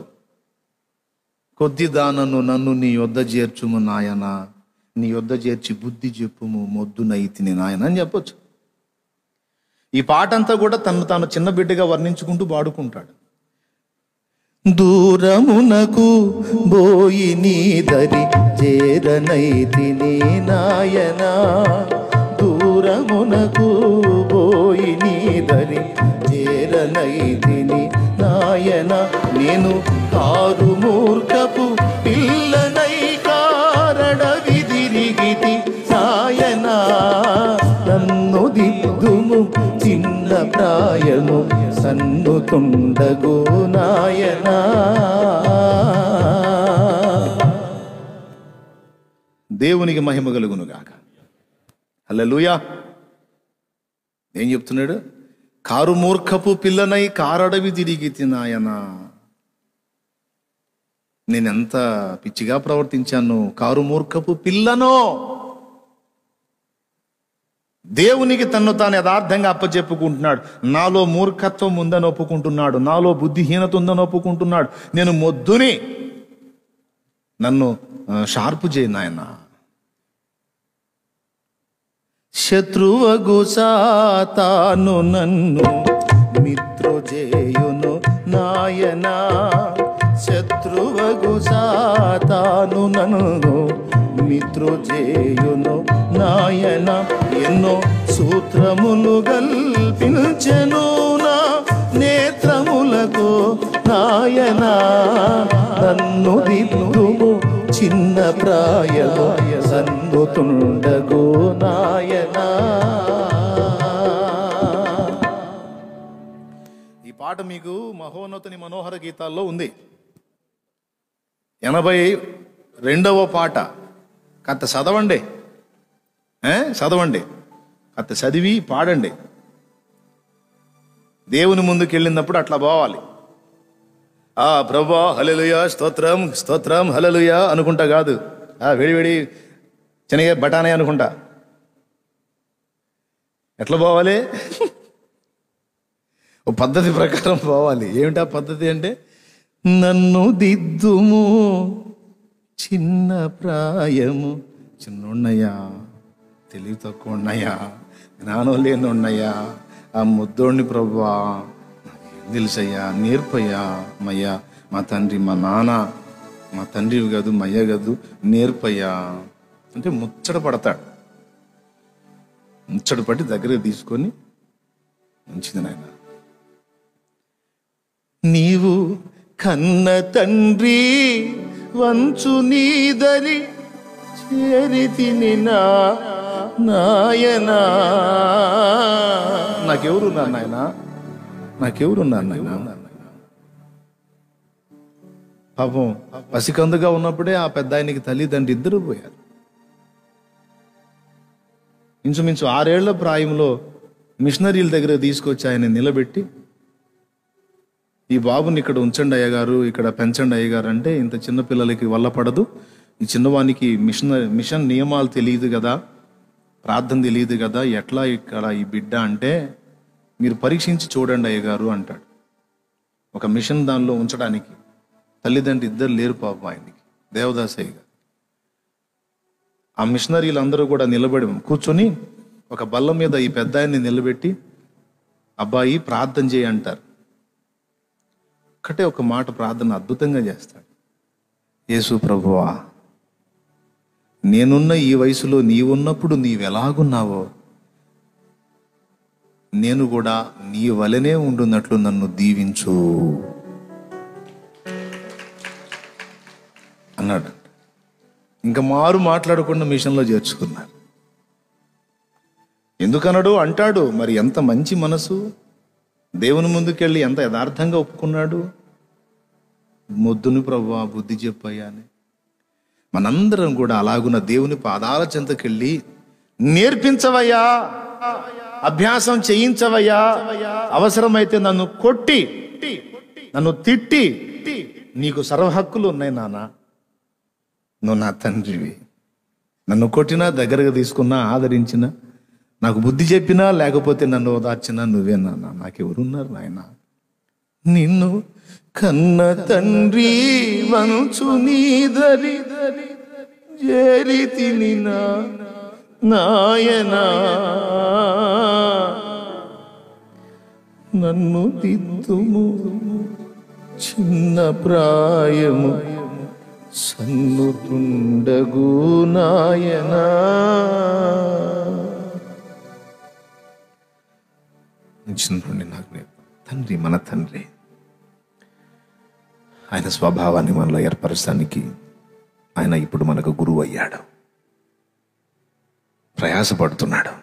కొద్ది దానను నన్ను నీ యొద్ద చేర్చుము నాయన, నీ యొద్ద చేర్చి బుద్ధి చెప్పుము మొద్దునైతిని నాయన అని చెప్పొచ్చు. ఈ పాట అంతా కూడా తాను చిన్న బిడ్డగా వర్ణించుకుంటూ పాడుకుంటాడు. దూరమునకు బోయి నీ దరి చేరనైతిని నాయనా, దూర దూరమునకు పోయి నీదరి చేరనైతిని నాయన. నేను కారు మూర్ఖపు పిల్లనై కారడవి తిరిగితి నాయన. నన్ను దిద్దుము చిన్న ప్రాయము సన్నుతుండగు నాయన. దేవునికి మహిమ కలుగును గాక. హల్లెలూయా. ఏం చెప్తున్నాడు? కారు మూర్ఖపు పిల్లనై కారడవి తిరిగితి నాయన. నేనెంత పిచ్చిగా ప్రవర్తించాను. కారు మూర్ఖపు పిల్లనో. దేవునికి తన్ను తాను యథార్థంగా అప్పచెప్పుకుంటున్నాడు. నాలో మూర్ఖత్వం ఉందని ఒప్పుకుంటున్నాడు, నాలో బుద్ధిహీనత ఉందని ఒప్పుకుంటున్నాడు. నేను మొద్దుని, నన్ను షార్పు చేయి నాయన. శత్రువగు సాతాను నన్ను మిత్రుజేయును నాయన. శత్రువగు సాతాను నన్ను మిత్రుజేయును నాయన. ఎన్నో సూత్రములు కల్పించెను నా నేత్రములకు నాయన. నన్ను దిద్దుము చిన్న ప్రాయము సన్నుతుండగు నాయన. ఈ పాట మీకు మహోన్నతుని మనోహర గీతాల్లో ఉంది. 82వ పాట. కథ చదవండి, చదవండి, కథ చదివి పాడండి. దేవుని ముందుకు వెళ్ళినప్పుడు అట్లా పోవాలి. ప్రభువా హల్లెలూయా స్తోత్రం స్తోత్రం హల్లెలూయా అనుకుంటా కాదు, వేడివేడి శనగ బఠానీ అనుకుంటా. ఎట్లా పోవాలి? ఓ పద్ధతి ప్రకారం పోవాలి. ఏమిటా పద్ధతి అంటే, నన్ను దిద్దుము చిన్న ప్రాయము. చిన్నయ్యా, తెలివి తక్కువ ఉన్నాయా, జ్ఞానం లేని ఉన్నాయా, ఆ ముద్దోడిని ప్రభువా తెలుసయ్యా, నేర్పయ్యా మయ్యా. మా తండ్రి, మా నాన్న, మా తండ్రి కాదు, మయ్య కాదు, నేర్పయ్యా అంటే ముచ్చట పడతాడు. ముచ్చట పట్టి దగ్గర తీసుకొని, మంచిది నాయన, నీవు కన్న తండ్రి వంచు నీదరి చేరితిని నాయనా. నాకెవరున్నారు నాయన, నాకెవరున్నారు నాయన? పాపం పసికందుగా ఉన్నప్పుడే ఆ పెద్ద ఆయనకి తల్లిదండ్రి ఇద్దరు పోయారు. ఇంచుమించు 6 ఏళ్ల ప్రాయంలో మిషనరీల దగ్గర తీసుకొచ్చి ఆయన నిలబెట్టి, ఈ బాబుని ఇక్కడ ఉంచండి అయ్యగారు, ఇక్కడ పెంచండి అయ్యగారు అంటే, ఇంత చిన్న పిల్లలకి వల్ల పడదు, ఈ చిన్నవానికి మిషన్ నియమాలు తెలియదు కదా, ప్రార్థన తెలియదు కదా, ఎట్లా ఇక్కడ ఈ బిడ్డ అంటే, మీరు పరీక్షించి చూడండి అయ్యగారు అంటాడు. ఒక మిషన్ దానిలో ఉంచడానికి తల్లిదండ్రి ఇద్దరు లేరు పాపం ఆయనకి, దేవదాసయ్య గారు. ఆ మిషనరీలు అందరూ కూడా నిలబడి కూర్చొని ఒక బల్ల మీద ఈ పెద్ద ఆయన్ని నిలబెట్టి, అబ్బాయి ప్రార్థన చేయి అంటారు. ఒక్కటే ఒక మాట ప్రార్థన అద్భుతంగా చేస్తాడు. యేసు ప్రభువా, నేనున్న ఈ వయసులో నీవున్నప్పుడు నీవెలాగున్నావో నేను కూడా నీ వలనే ఉండున్నట్లు నన్ను దీవించు అన్నాడు. ఇంకా మారు మాట్లాడకుండా మిషన్లో చేర్చుకున్నారు. ఎందుకన్నాడు అంటాడు. మరి ఎంత మంచి మనసు, దేవుని ముందుకెళ్ళి ఎంత యథార్థంగా ఒప్పుకున్నాడు. మొద్దుని ప్రభువా బుద్ధి చెప్పయ్యా అని. మనందరం కూడా అలాగున్న దేవుని పాదాల చెంతకెళ్ళి, నేర్పించవయ్యా, అభ్యాసం చేయించవయ్యా, అవసరమైతే నన్ను కొట్టి, నన్ను తిట్టి, నీకు సర్వ హక్కులు ఉన్నాయి నాన్న, నువ్వు నా తండ్రివి, నన్ను కొట్టినా, దగ్గరగా తీసుకున్నా, ఆదరించినా, నాకు బుద్ధి చెప్పినా, లేకపోతే నన్ను ఓదార్చినా నువ్వే నాన్న, నాకెవరున్నారు నాయన. నిన్ను కన్న తండ్రి వనుచు నీదరి చేరితిని నాయనా. నన్ను దిద్దుము చిన్న ప్రాయము సన్నుతుండగు నాయనా. ఇచ్చినటువంటి నాకు తండ్రి, మన తండ్రి, ఆయన స్వభావాన్ని మనలో ఏర్పరచడానికి ఆయన ఇప్పుడు మనకు గురువు అయ్యాడు, ప్రయాసపడుతున్నాడు.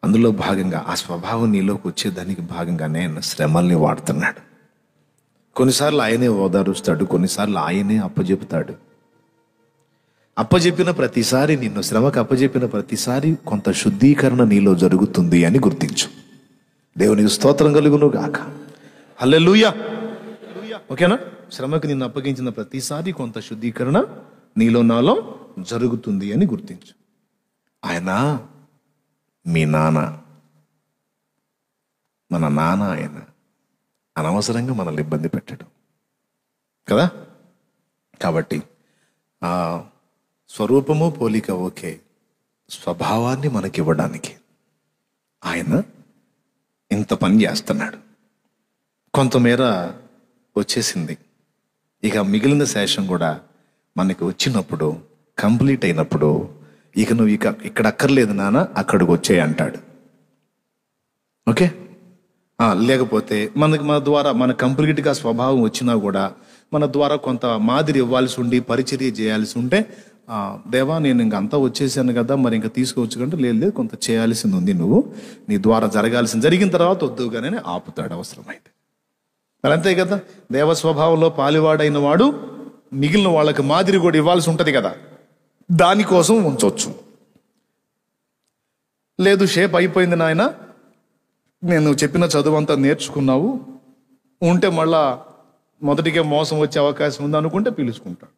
అందులో భాగంగా ఆ స్వభావం నీలోకి వచ్చేదానికి భాగంగానే ఆయన శ్రమల్ని వాడుతున్నాడు. కొన్నిసార్లు ఆయనే ఓదారుస్తాడు, కొన్నిసార్లు ఆయనే అప్పజెపుతాడు. అప్పజెప్పిన ప్రతిసారి, నిన్ను శ్రమకు అప్పజెప్పిన ప్రతిసారి కొంత శుద్ధీకరణ నీలో జరుగుతుంది అని గుర్తించు. దేవునికి స్తోత్రం కలుగును గాక. హల్లెలూయా. ఓకేనా? శ్రమకు నిన్ను అప్పగించిన ప్రతిసారి కొంత శుద్ధీకరణ నీలో నాలో జరుగుతుంది అని గుర్తించు. ఆయన మీ నాన్న, మన నాన్న. ఆయన అనవసరంగా మనల్ని ఇబ్బంది పెట్టాడు కదా. కాబట్టి ఆ స్వరూపము పోలిక ఓకే, స్వభావాన్ని మనకివ్వడానికి ఆయన ఇంత పని చేస్తున్నాడు. కొంతమేర వచ్చేసింది. ఇక మిగిలిన శేషం కూడా మనకి వచ్చినప్పుడు, కంప్లీట్ అయినప్పుడు, ఇక నువ్వు ఇక్కడ అక్కర్లేదు నాన్న, అక్కడికి వచ్చేయి అంటాడు. ఓకే. లేకపోతే మన ద్వారా మన కంప్లీట్గా స్వభావం వచ్చినా కూడా మన ద్వారా కొంత మాదిరి ఇవ్వాల్సి ఉండి పరిచర్య చేయాల్సి ఉంటే, దేవా నేను ఇంకంతా వచ్చేసాను కదా, మరి ఇంకా తీసుకోవచ్చు కంటే, లేదు కొంత చేయాల్సింది ఉంది, నువ్వు నీ ద్వారా జరగాల్సింది జరిగిన తర్వాత వద్దుగానే ఆపుతాడు అవసరమైతే. మరి అంతే కదా. దేవ స్వభావంలో పాలివాడైన వాడు మిగిలిన వాళ్ళకి మాదిరి కూడా ఇవ్వాల్సి ఉంటుంది కదా, దానికోసం ఉంచవచ్చు. లేదు షేప్ అయిపోయింది నాయన, నేను చెప్పిన చదువు అంతా నేర్చుకున్నావు, ఉంటే మళ్ళా మొదటికే మోసం వచ్చే అవకాశం ఉంది అనుకుంటే పిలుచుకుంటాడు.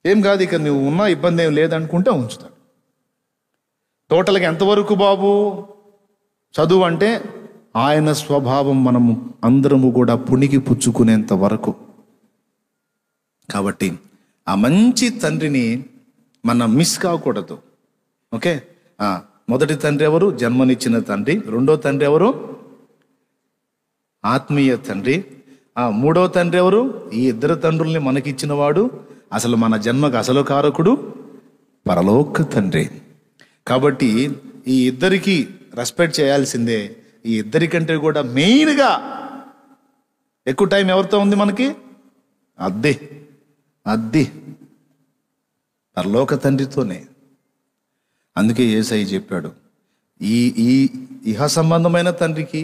ఏం కాదు, ఇక నువ్వు ఉన్నా ఇబ్బంది ఏం లేదనుకుంటే ఉంచుతాడు. టోటల్గా ఎంతవరకు బాబు చదువు అంటే ఆయన స్వభావం మనము అందరము కూడా పుణికి పుచ్చుకునేంత వరకు. కాబట్టి ఆ మంచి తండ్రిని మనం మిస్ కాకూడదు. ఓకే. మొదటి తండ్రి ఎవరు? జన్మనిచ్చిన తండ్రి. రెండో తండ్రి ఎవరు? ఆత్మీయ తండ్రి. మూడో తండ్రి ఎవరు? ఈ ఇద్దరు తండ్రుల్ని మనకిచ్చిన వాడు, అసలు మన జన్మకు అసలు కారకుడు, పరలోక తండ్రి. కాబట్టి ఈ ఇద్దరికి రెస్పెక్ట్ చేయాల్సిందే. ఈ ఇద్దరికంటే కూడా మెయిన్గా ఎక్కువ టైం ఎవరితో ఉంది మనకి? అద్దె పరలోక తండ్రితోనే. అందుకే యేసయ్య చెప్పాడు, ఈ ఇహ సంబంధమైన తండ్రికి,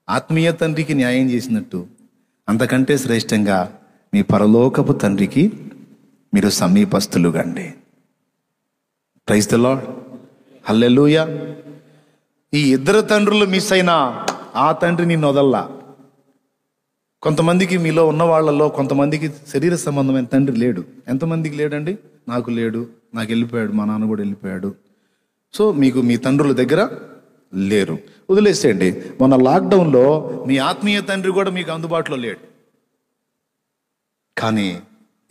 ఆత్మీయ తండ్రికి న్యాయం చేసినట్టు అంతకంటే శ్రేష్టంగా మీ పరలోకపు తండ్రికి మీరు సమీపస్తులుగండి. Praise the Lord. హల్లెలూయా. ఈ ఇద్దరు తండ్రులు మిస్ అయినా ఆ తండ్రి నిన్ను వదల్లా. కొంతమందికి మీలో ఉన్న వాళ్ళలో కొంతమందికి శరీర సంబంధమైన తండ్రి లేడు. ఎంతమందికి లేడండి? నాకు లేడు, నాకు వెళ్ళిపోయాడు, మా నాన్న కూడా వెళ్ళిపోయాడు. సో మీకు మీ తండ్రుల దగ్గర లేరు, వదిలేసేయండి. మొన్న లాక్డౌన్లో మీ ఆత్మీయ తండ్రి కూడా మీకు అందుబాటులో లేడు. కానీ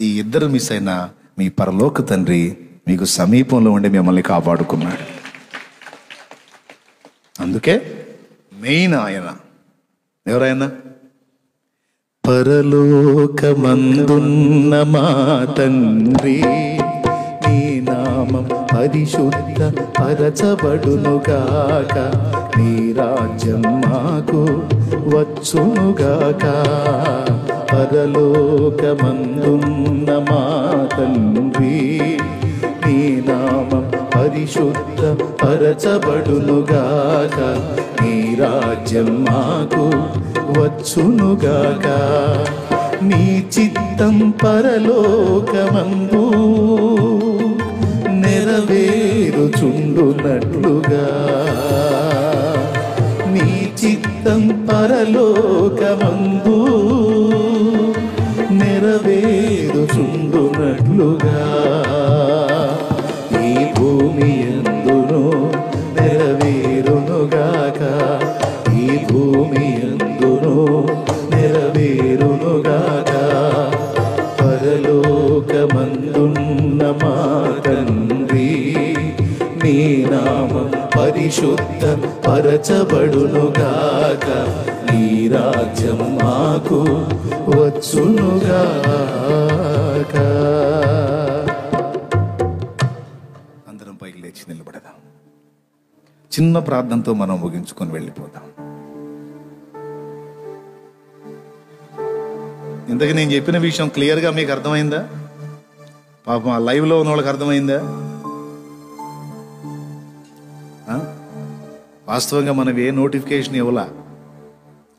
ఈ ఇద్దరు మిస్ అయినా మీ పరలోక తండ్రి మీకు సమీపంలో ఉండి మిమ్మల్ని కాపాడుకున్నాడు. అందుకే మెయిన్ ఆయన. ఎవరైనా? పరలోకమందున్న మా తండ్రి, నీ నామం పరిశుద్ధ పరచబడునుగాక, నీ రాజ్యం మాకు వచ్చునుగాక. పరలోకమందున్న మా తండ్రి, నీ నామం పరిశుద్ధ పరచబడునుగాక, నీ రాజ్యం మాకు వచ్చునుగాక. నీ చిత్తం పరలోకమందు నెరవేరుచుండునట్లుగా, నీ చిత్తం పరలోకమందు నెరవేరుచుండునట్లుగా, ఈ భూమి యందును నెరవేరునుగాక, ఈ భూమి యందును నెరవేరునుగాక. పరలోకమందున్న మా తండ్రి, నీ నామం పరిశుద్ధ పరచబడునుగాక, నీ రాజ్యం మాకు వచ్చునుగాక. అందరం పైకి లేచి నిలబడదాం. చిన్న ప్రార్థనతో మనం ముగించుకొని వెళ్ళిపోతాం. ఇంతకీ నేను చెప్పిన విషయం క్లియర్గా మీకు అర్థమైందా? పాపం ఆ లైవ్లో ఉన్న వాళ్ళకి అర్థమైందా? వాస్తవంగా మనం ఏ నోటిఫికేషన్ ఇవ్వలా,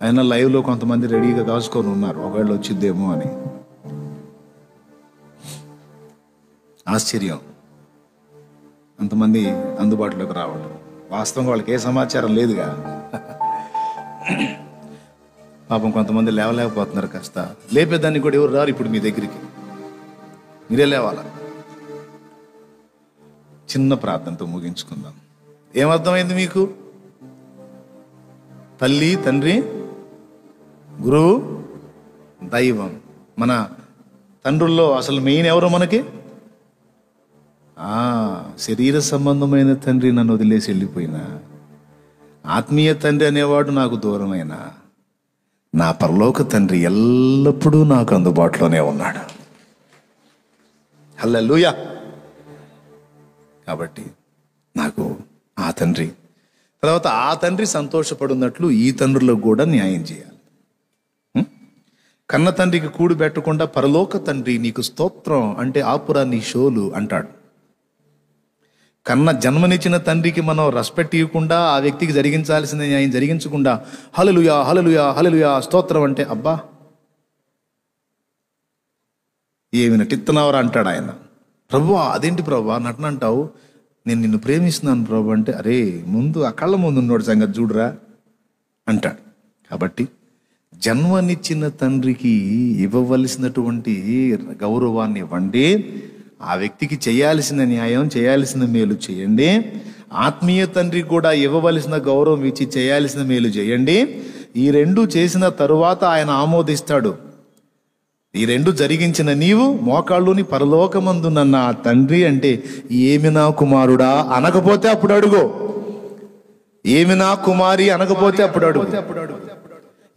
అయినా లైవ్లో కొంతమంది రెడీగా కాసుకొని ఉన్నారు, ఒకవేళ వచ్చిద్దేమో అని. ఆశ్చర్యం, అంతమంది అందుబాటులోకి రావడం. వాస్తవంగా వాళ్ళకి ఏ సమాచారం లేదుగా. పాపం కొంతమంది లేవలేకపోతున్నారు. కాస్త లేపేదాన్ని కూడా ఎవరు రారు ఇప్పుడు మీ దగ్గరికి, మీరే లేవాలా. చిన్న ప్రార్థనతో ముగించుకుందాం. ఏమర్థమైంది మీకు? తల్లి, తండ్రి, గురువు, దైవం. మన తండ్రుల్లో అసలు మెయిన్ ఎవరు మనకి? శరీర సంబంధమైన తండ్రి నన్ను వదిలేసి వెళ్ళిపోయినా, ఆత్మీయ తండ్రి అనేవాడు నాకు దూరమైనా, నా పరలోక తండ్రి ఎల్లప్పుడూ నాకు అందుబాటులోనే ఉన్నాడు. హల్లెలూయా. కాబట్టి నాకు ఆ తండ్రి, తర్వాత ఆ తండ్రి సంతోషపడున్నట్లు ఈ తండ్రులకు కూడా న్యాయం చేయాలి. కన్న తండ్రికి కూడు పెట్టకుండా పరలోక తండ్రి నీకు స్తోత్రం అంటే ఆపురా నీ షోలు అంటాడు. కన్న జన్మనిచ్చిన తండ్రికి మనం రెస్పెక్ట్ ఇవ్వకుండా, ఆ వ్యక్తికి జరిగించాల్సిన న్యాయం జరిగించకుండా హల్లెలూయా హల్లెలూయా హల్లెలూయా స్తోత్రం అంటే అబ్బా ఏమి నటిస్తున్నావరా అంటాడు ఆయన. ప్రభువా అదేంటి ప్రభువా నటన అంటావు, నేను నిన్ను ప్రేమిస్తున్నాను ప్రభు అంటే, అరే ముందు ఆ కళ్ళ ముందు ఉన్నోడు సంగతి చూడురా అంటాడు. కాబట్టి జన్మనిచ్చిన తండ్రికి ఇవ్వవలసినటువంటి గౌరవాన్ని ఇవ్వండి, ఆ వ్యక్తికి చేయాల్సిన న్యాయం, చేయాల్సిన మేలు చేయండి. ఆత్మీయ తండ్రికి కూడా ఇవ్వవలసిన గౌరవం ఇచ్చి చేయాల్సిన మేలు చేయండి. ఈ రెండు చేసిన తరువాత ఆయన ఆమోదిస్తాడు. ఈ రెండు జరిగించిన నీవు మోకాళ్ళుని పరలోకమందున్న నా తండ్రి అంటే ఏమి నా కుమారుడా అనకపోతే అప్పుడు అడుగు, ఏమి నా కుమారి అనకపోతే అప్పుడు అడుగు.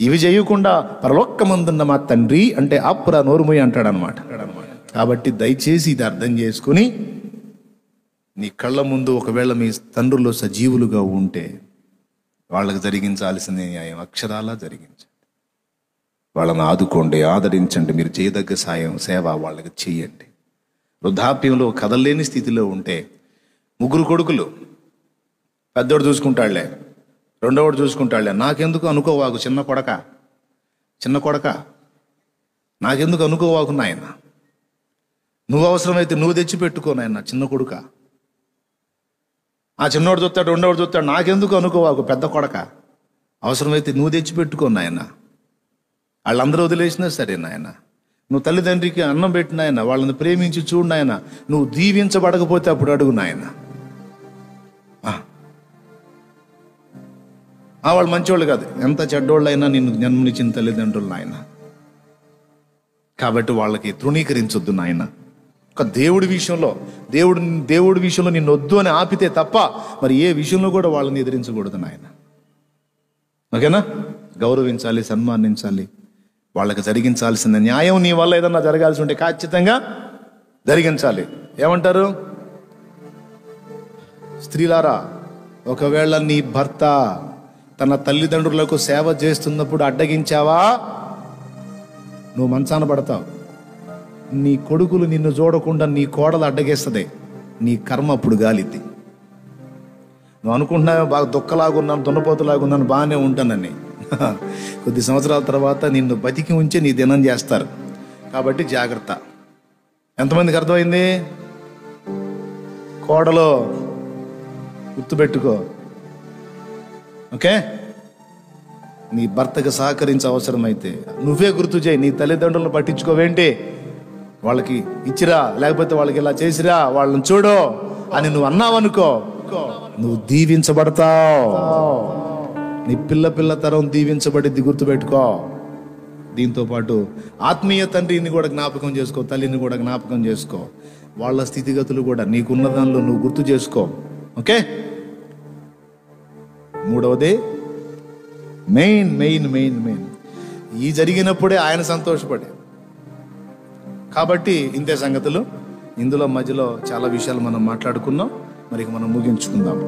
ఇవి చేయకుండా పరలోకమందున్న మా తండ్రి అంటే అప్పురా నోరుమోయి అంటాడు అనమాట. కాబట్టి దయచేసి ఇది అర్థం చేసుకుని, నీ కళ్ళ ముందు ఒకవేళ మీ తండ్రులు సజీవులుగా ఉంటే వాళ్ళకి జరిగించాల్సిన న్యాయం అక్షరాలా జరిగించండి. వాళ్ళని ఆదుకోండి, ఆదరించండి. మీరు చేయదగ్గ సాయం, సేవ వాళ్ళకి చేయండి. వృద్ధాప్యంలో కదలలేని స్థితిలో ఉంటే 3 కొడుకులు, పెద్దోడు చూసుకుంటాడులే, రెండోవాడు చూసుకుంటాడులే, నాకెందుకు అనుకోవాకు చిన్న కొడక నాకెందుకు అనుకోవాకు నాయన, నువ్వు అవసరమైతే నువ్వు తెచ్చిపెట్టుకో నాయన చిన్న కొడుక. ఆ చిన్నోడు చూస్తాడు, రెండోడు చూస్తాడు, నాకెందుకు అనుకోవాకు పెద్ద కొడక, అవసరమైతే నువ్వు తెచ్చిపెట్టుకో నాయన. వాళ్ళందరూ వదిలేసినా సరే నాయన, నువ్వు తల్లిదండ్రికి అన్నం పెట్టిన ఆయన, వాళ్ళని ప్రేమించి చూడు నాయన. నువ్వు దీవించబడకపోతే అప్పుడు అడుగు నాయన. వాళ్ళు మంచివాళ్ళు కాదు, ఎంత చెడ్డోళ్ళు అయినా నిన్ను జన్మనిచ్చిన తల్లిదండ్రులు నాయన. కాబట్టి వాళ్ళకి తృణీకరించొద్దు నాయన. ఒక దేవుడి విషయంలో నిన్ను వద్దు అని ఆపితే తప్ప మరి ఏ విషయంలో కూడా వాళ్ళని ఎదిరించకూడదు నాయన. ఓకేనా? గౌరవించాలి, సన్మానించాలి. వాళ్ళకి జరిగించాల్సిన న్యాయం నీ వల్ల ఏదన్నా జరగాల్సి ఉంటే ఖచ్చితంగా జరిగించాలి. ఏమంటారు స్త్రీలారా, ఒకవేళ నీ భర్త తన తల్లిదండ్రులకు సేవ చేస్తున్నప్పుడు అడ్డగించావా, నువ్వు మంచాన పడతావు. నీ కొడుకులు నిన్ను చూడకుండా నీ కోడలు అడ్డగేస్తుంది, నీ కర్మ అప్పుడు గాలిద్ది. నువ్వు అనుకుంటున్నావు బాగా దుక్కలాగున్నాను, దున్నపోతులాగున్నాను, బాగానే ఉంటానని. కొద్ది సంవత్సరాల తర్వాత నిన్ను బతికి ఉంచి నీ దినం చేస్తారు. కాబట్టి జాగ్రత్త. ఎంతమందికి అర్థమైంది? కోడలో గుర్తుపెట్టుకో. ఓకే, నీ భర్తకు సహకరించే అవసరమైతే నువ్వే గుర్తు చేయి. నీ తల్లిదండ్రులను పట్టించుకోవేంటి, వాళ్ళకి ఇచ్చిరా, లేకపోతే వాళ్ళకి ఇలా చేసిరా, వాళ్ళని చూడు అని నువ్వు అన్నావనుకో, నువ్వు దీవించబడతావు. నీ పిల్ల తరం దీవించబడిద్ది, గుర్తుపెట్టుకో. దీంతో పాటు ఆత్మీయ తండ్రిని కూడా జ్ఞాపకం చేసుకో, తల్లిని కూడా జ్ఞాపకం చేసుకో. వాళ్ళ స్థితిగతులు కూడా నీకున్న దానిలో నువ్వు గుర్తు చేసుకో. ఓకే, మూడవది మెయిన్ ఈ జరిగినప్పుడే ఆయన సంతోషపడే. కాబట్టి ఇంతే సంగతులు. ఇందులో మధ్యలో చాలా విషయాలు మనం మాట్లాడుకున్నాం. మరి మనం ముగించుకుందాం.